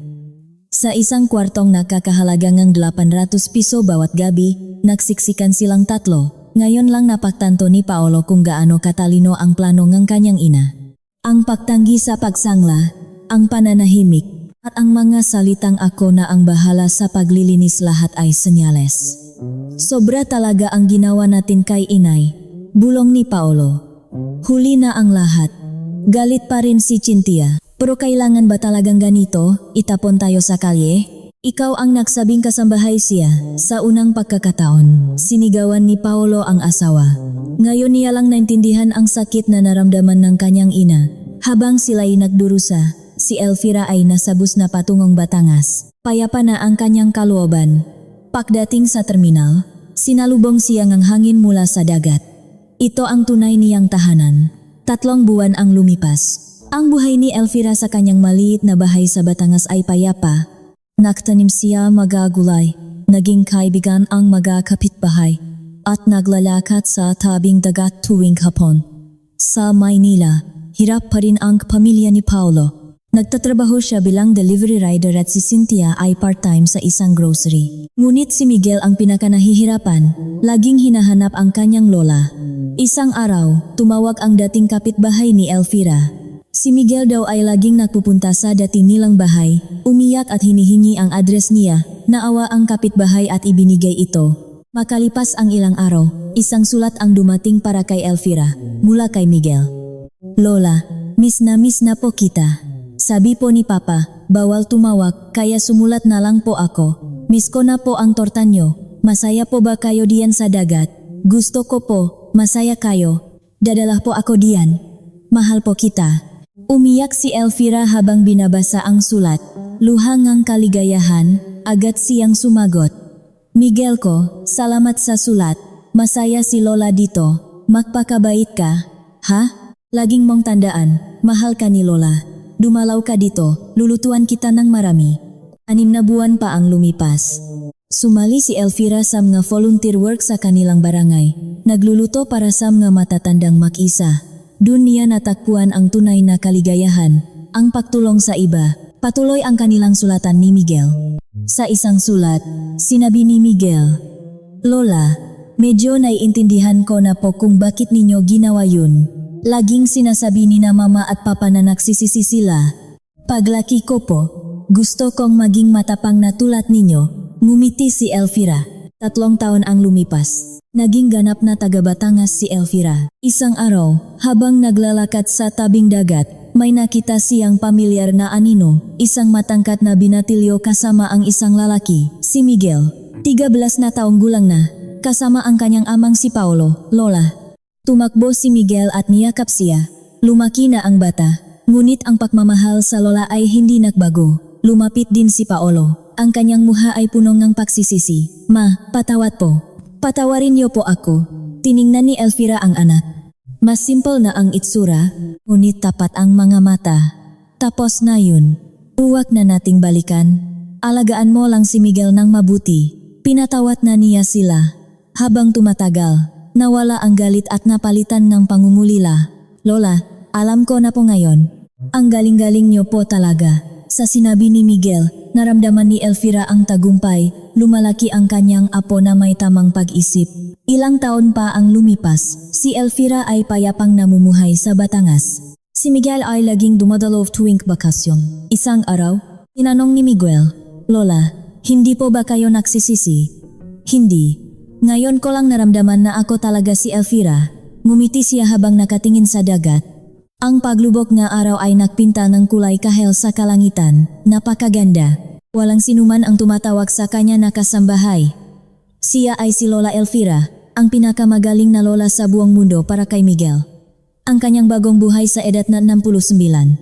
Sa isang kwartong nakakahalaga ng 800 piso bawat gabi, nagsiksikan silang tatlo. Ngayon lang napagtanto ni Paolo kung gaano katalino ang plano ng kanyang ina. Ang pagtanggi sa pagsangla, ang pananahimik, at ang mga salitang ako na ang bahala sa paglilinis lahat ay senyales. Sobra talaga ang ginawa natin kay inay. Bulong ni Paolo. Huli na ang lahat. Galit pa rin si Cynthia. Pero kailangan ba talagang ganito? Itapon tayo sa kalye? Ikaw ang nagsabing kasambahay siya. Sa unang pagkakataon, sinigawan ni Paolo ang asawa. Ngayon niya lang naintindihan ang sakit na naramdaman ng kanyang ina. Habang sila'y nagdurusa, si Elvira ay nasabos na patungong Batangas. Payapa na ang kanyang kalooban. Pagdating sa terminal, sinalubong siya ng hangin mula sa dagat. Ito ang tunay niyang tahanan. 3 buwan ang lumipas. Ang buhay ni Elvira sa kanyang maliit na bahay sa Batangas ay payapa. Nagtanim siya magagulay, naging kaibigan ang mga kapitbahay, at naglalakad sa tabing dagat tuwing hapon. Sa Maynila, hirap pa rin ang pamilya ni Paolo. Nagtatrabaho siya bilang delivery rider at si Cynthia ay part-time sa isang grocery. Ngunit si Miguel ang pinakanahihirapan, laging hinahanap ang kanyang lola. Isang araw, tumawag ang dating kapitbahay ni Elvira. Si Miguel daw ay laging nagpupunta sa dati nilang bahay, umiyak at hinihingi ang address niya. Naawa ang kapitbahay at ibinigay ito. Makalipas ang ilang araw, isang sulat ang dumating para kay Elvira, mula kay Miguel. Lola, miss na po kita. Sabi po ni Papa, bawal tumawag kaya sumulat na lang po ako. Miss ko na po ang torta nyo. Masaya po ba kayo diyan sa dagat? Gusto ko po, masaya kayo. Dadala po ako diyan. Mahal po kita. Umiyak si Elvira habang binabasa ang sulat. Luhang ang kaligayahan, agad siyang sumagot. Miguel ko, salamat sa sulat. Masaya si Lola dito. Magpakabait ka. Ha? Laging mong tandaan, mahal ka ni Lola. Dumalaw ka dito, lulutuan kita ng marami. 6 na buwan pa ang lumipas. Sumali si Elvira sa mga volunteer work sa kanilang barangay. Nagluluto para sa mga matatandang mag-isa. Doon niya natakpuan ang tunay na kaligayahan, ang pagtulong sa iba. Patuloy ang kanilang sulatan ni Miguel. Sa isang sulat, sinabi ni Miguel, Lola, medyo naiintindihan ko na po kung bakit ninyo ginawa yun. Laging sinasabi ni na mama at papa na nagsisisi sila. Paglaki ko po, gusto kong maging matapang na tulad ninyo. Ngumiti si Elvira. 3 taon ang lumipas. Naging ganap na taga Batangas si Elvira. Isang araw, habang naglalakad sa tabing dagat, may nakita siyang pamilyar na anino, isang matangkat na binatilyo kasama ang isang lalaki, si Miguel. 13 na taong gulang na, kasama ang kanyang amang si Paolo, Lola. Tumakbo si Miguel at niyakap siya. Lumaki na ang bata, ngunit ang pagmamahal sa Lola ay hindi nagbago. Lumapit din si Paolo. Ang kanyang mukha ay puno ng pagsisisi. Ma, patawad po. Patawarin niyo po ako. Tiningnan ni Elvira ang anak. Mas simple na ang itsura, ngunit tapat ang mga mata. Tapos na yun. Huwag na nating balikan. Alagaan mo lang si Miguel ng mabuti. Pinatawad na niya sila. Habang tumatagal, nawala ang galit at napalitan ng pangungulila. Lola, alam ko na po ngayon. Ang galing-galing niyo po talaga. Sa sinabi ni Miguel, naramdaman ni Elvira ang tagumpay, lumalaki ang kanyang apo na may tamang pag-isip. Ilang taon pa ang lumipas, si Elvira ay payapang namumuhay sa Batangas. Si Miguel ay laging dumadalo tuwing bakasyon. Isang araw, tinanong ni Miguel, "Lola, hindi po ba kayo nagsisisi?" "Hindi. Ngayon ko lang naramdaman na ako talaga si Elvira." Ngumiti siya habang nakatingin sa dagat. Ang paglubok nga araw ay nagpinta ng kulay kahel sa kalangitan, napakaganda. Walang sinuman ang tumatawag sa kanya na kasambahay. Siya ay si Lola Elvira, ang pinakamagaling na lola sa buong mundo para kay Miguel. Ang kanyang bagong buhay sa edad na 69.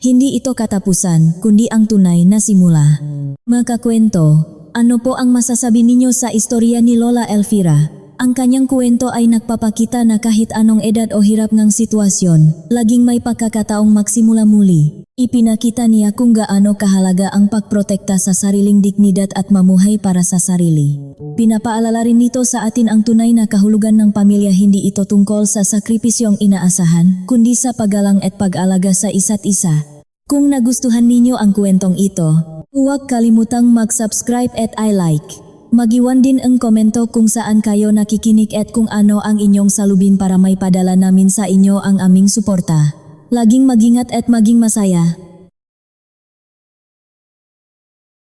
Hindi ito katapusan, kundi ang tunay na simula. Makakwento, ano po ang masasabi ninyo sa istorya ni Lola Elvira? Ang kanyang kwento ay nagpapakita na kahit anong edad o hirap ng sitwasyon, laging may pagkakataong magsimula muli. Ipinakita niya kung gaano kahalaga ang pagprotekta sa sariling dignidad at mamuhay para sa sarili. Pinapaalala rin nito sa atin ang tunay na kahulugan ng pamilya, hindi ito tungkol sa sakripisyong inaasahan, kundi sa paggalang at pag-alaga sa isa't isa. Kung nagustuhan ninyo ang kwentong ito, huwag kalimutang mag-subscribe at i-like. Mag-iwan din ang komento kung saan kayo nakikinig at kung ano ang inyong salubin para may padala namin sa inyo ang aming suporta. Laging mag-ingat at maging masaya.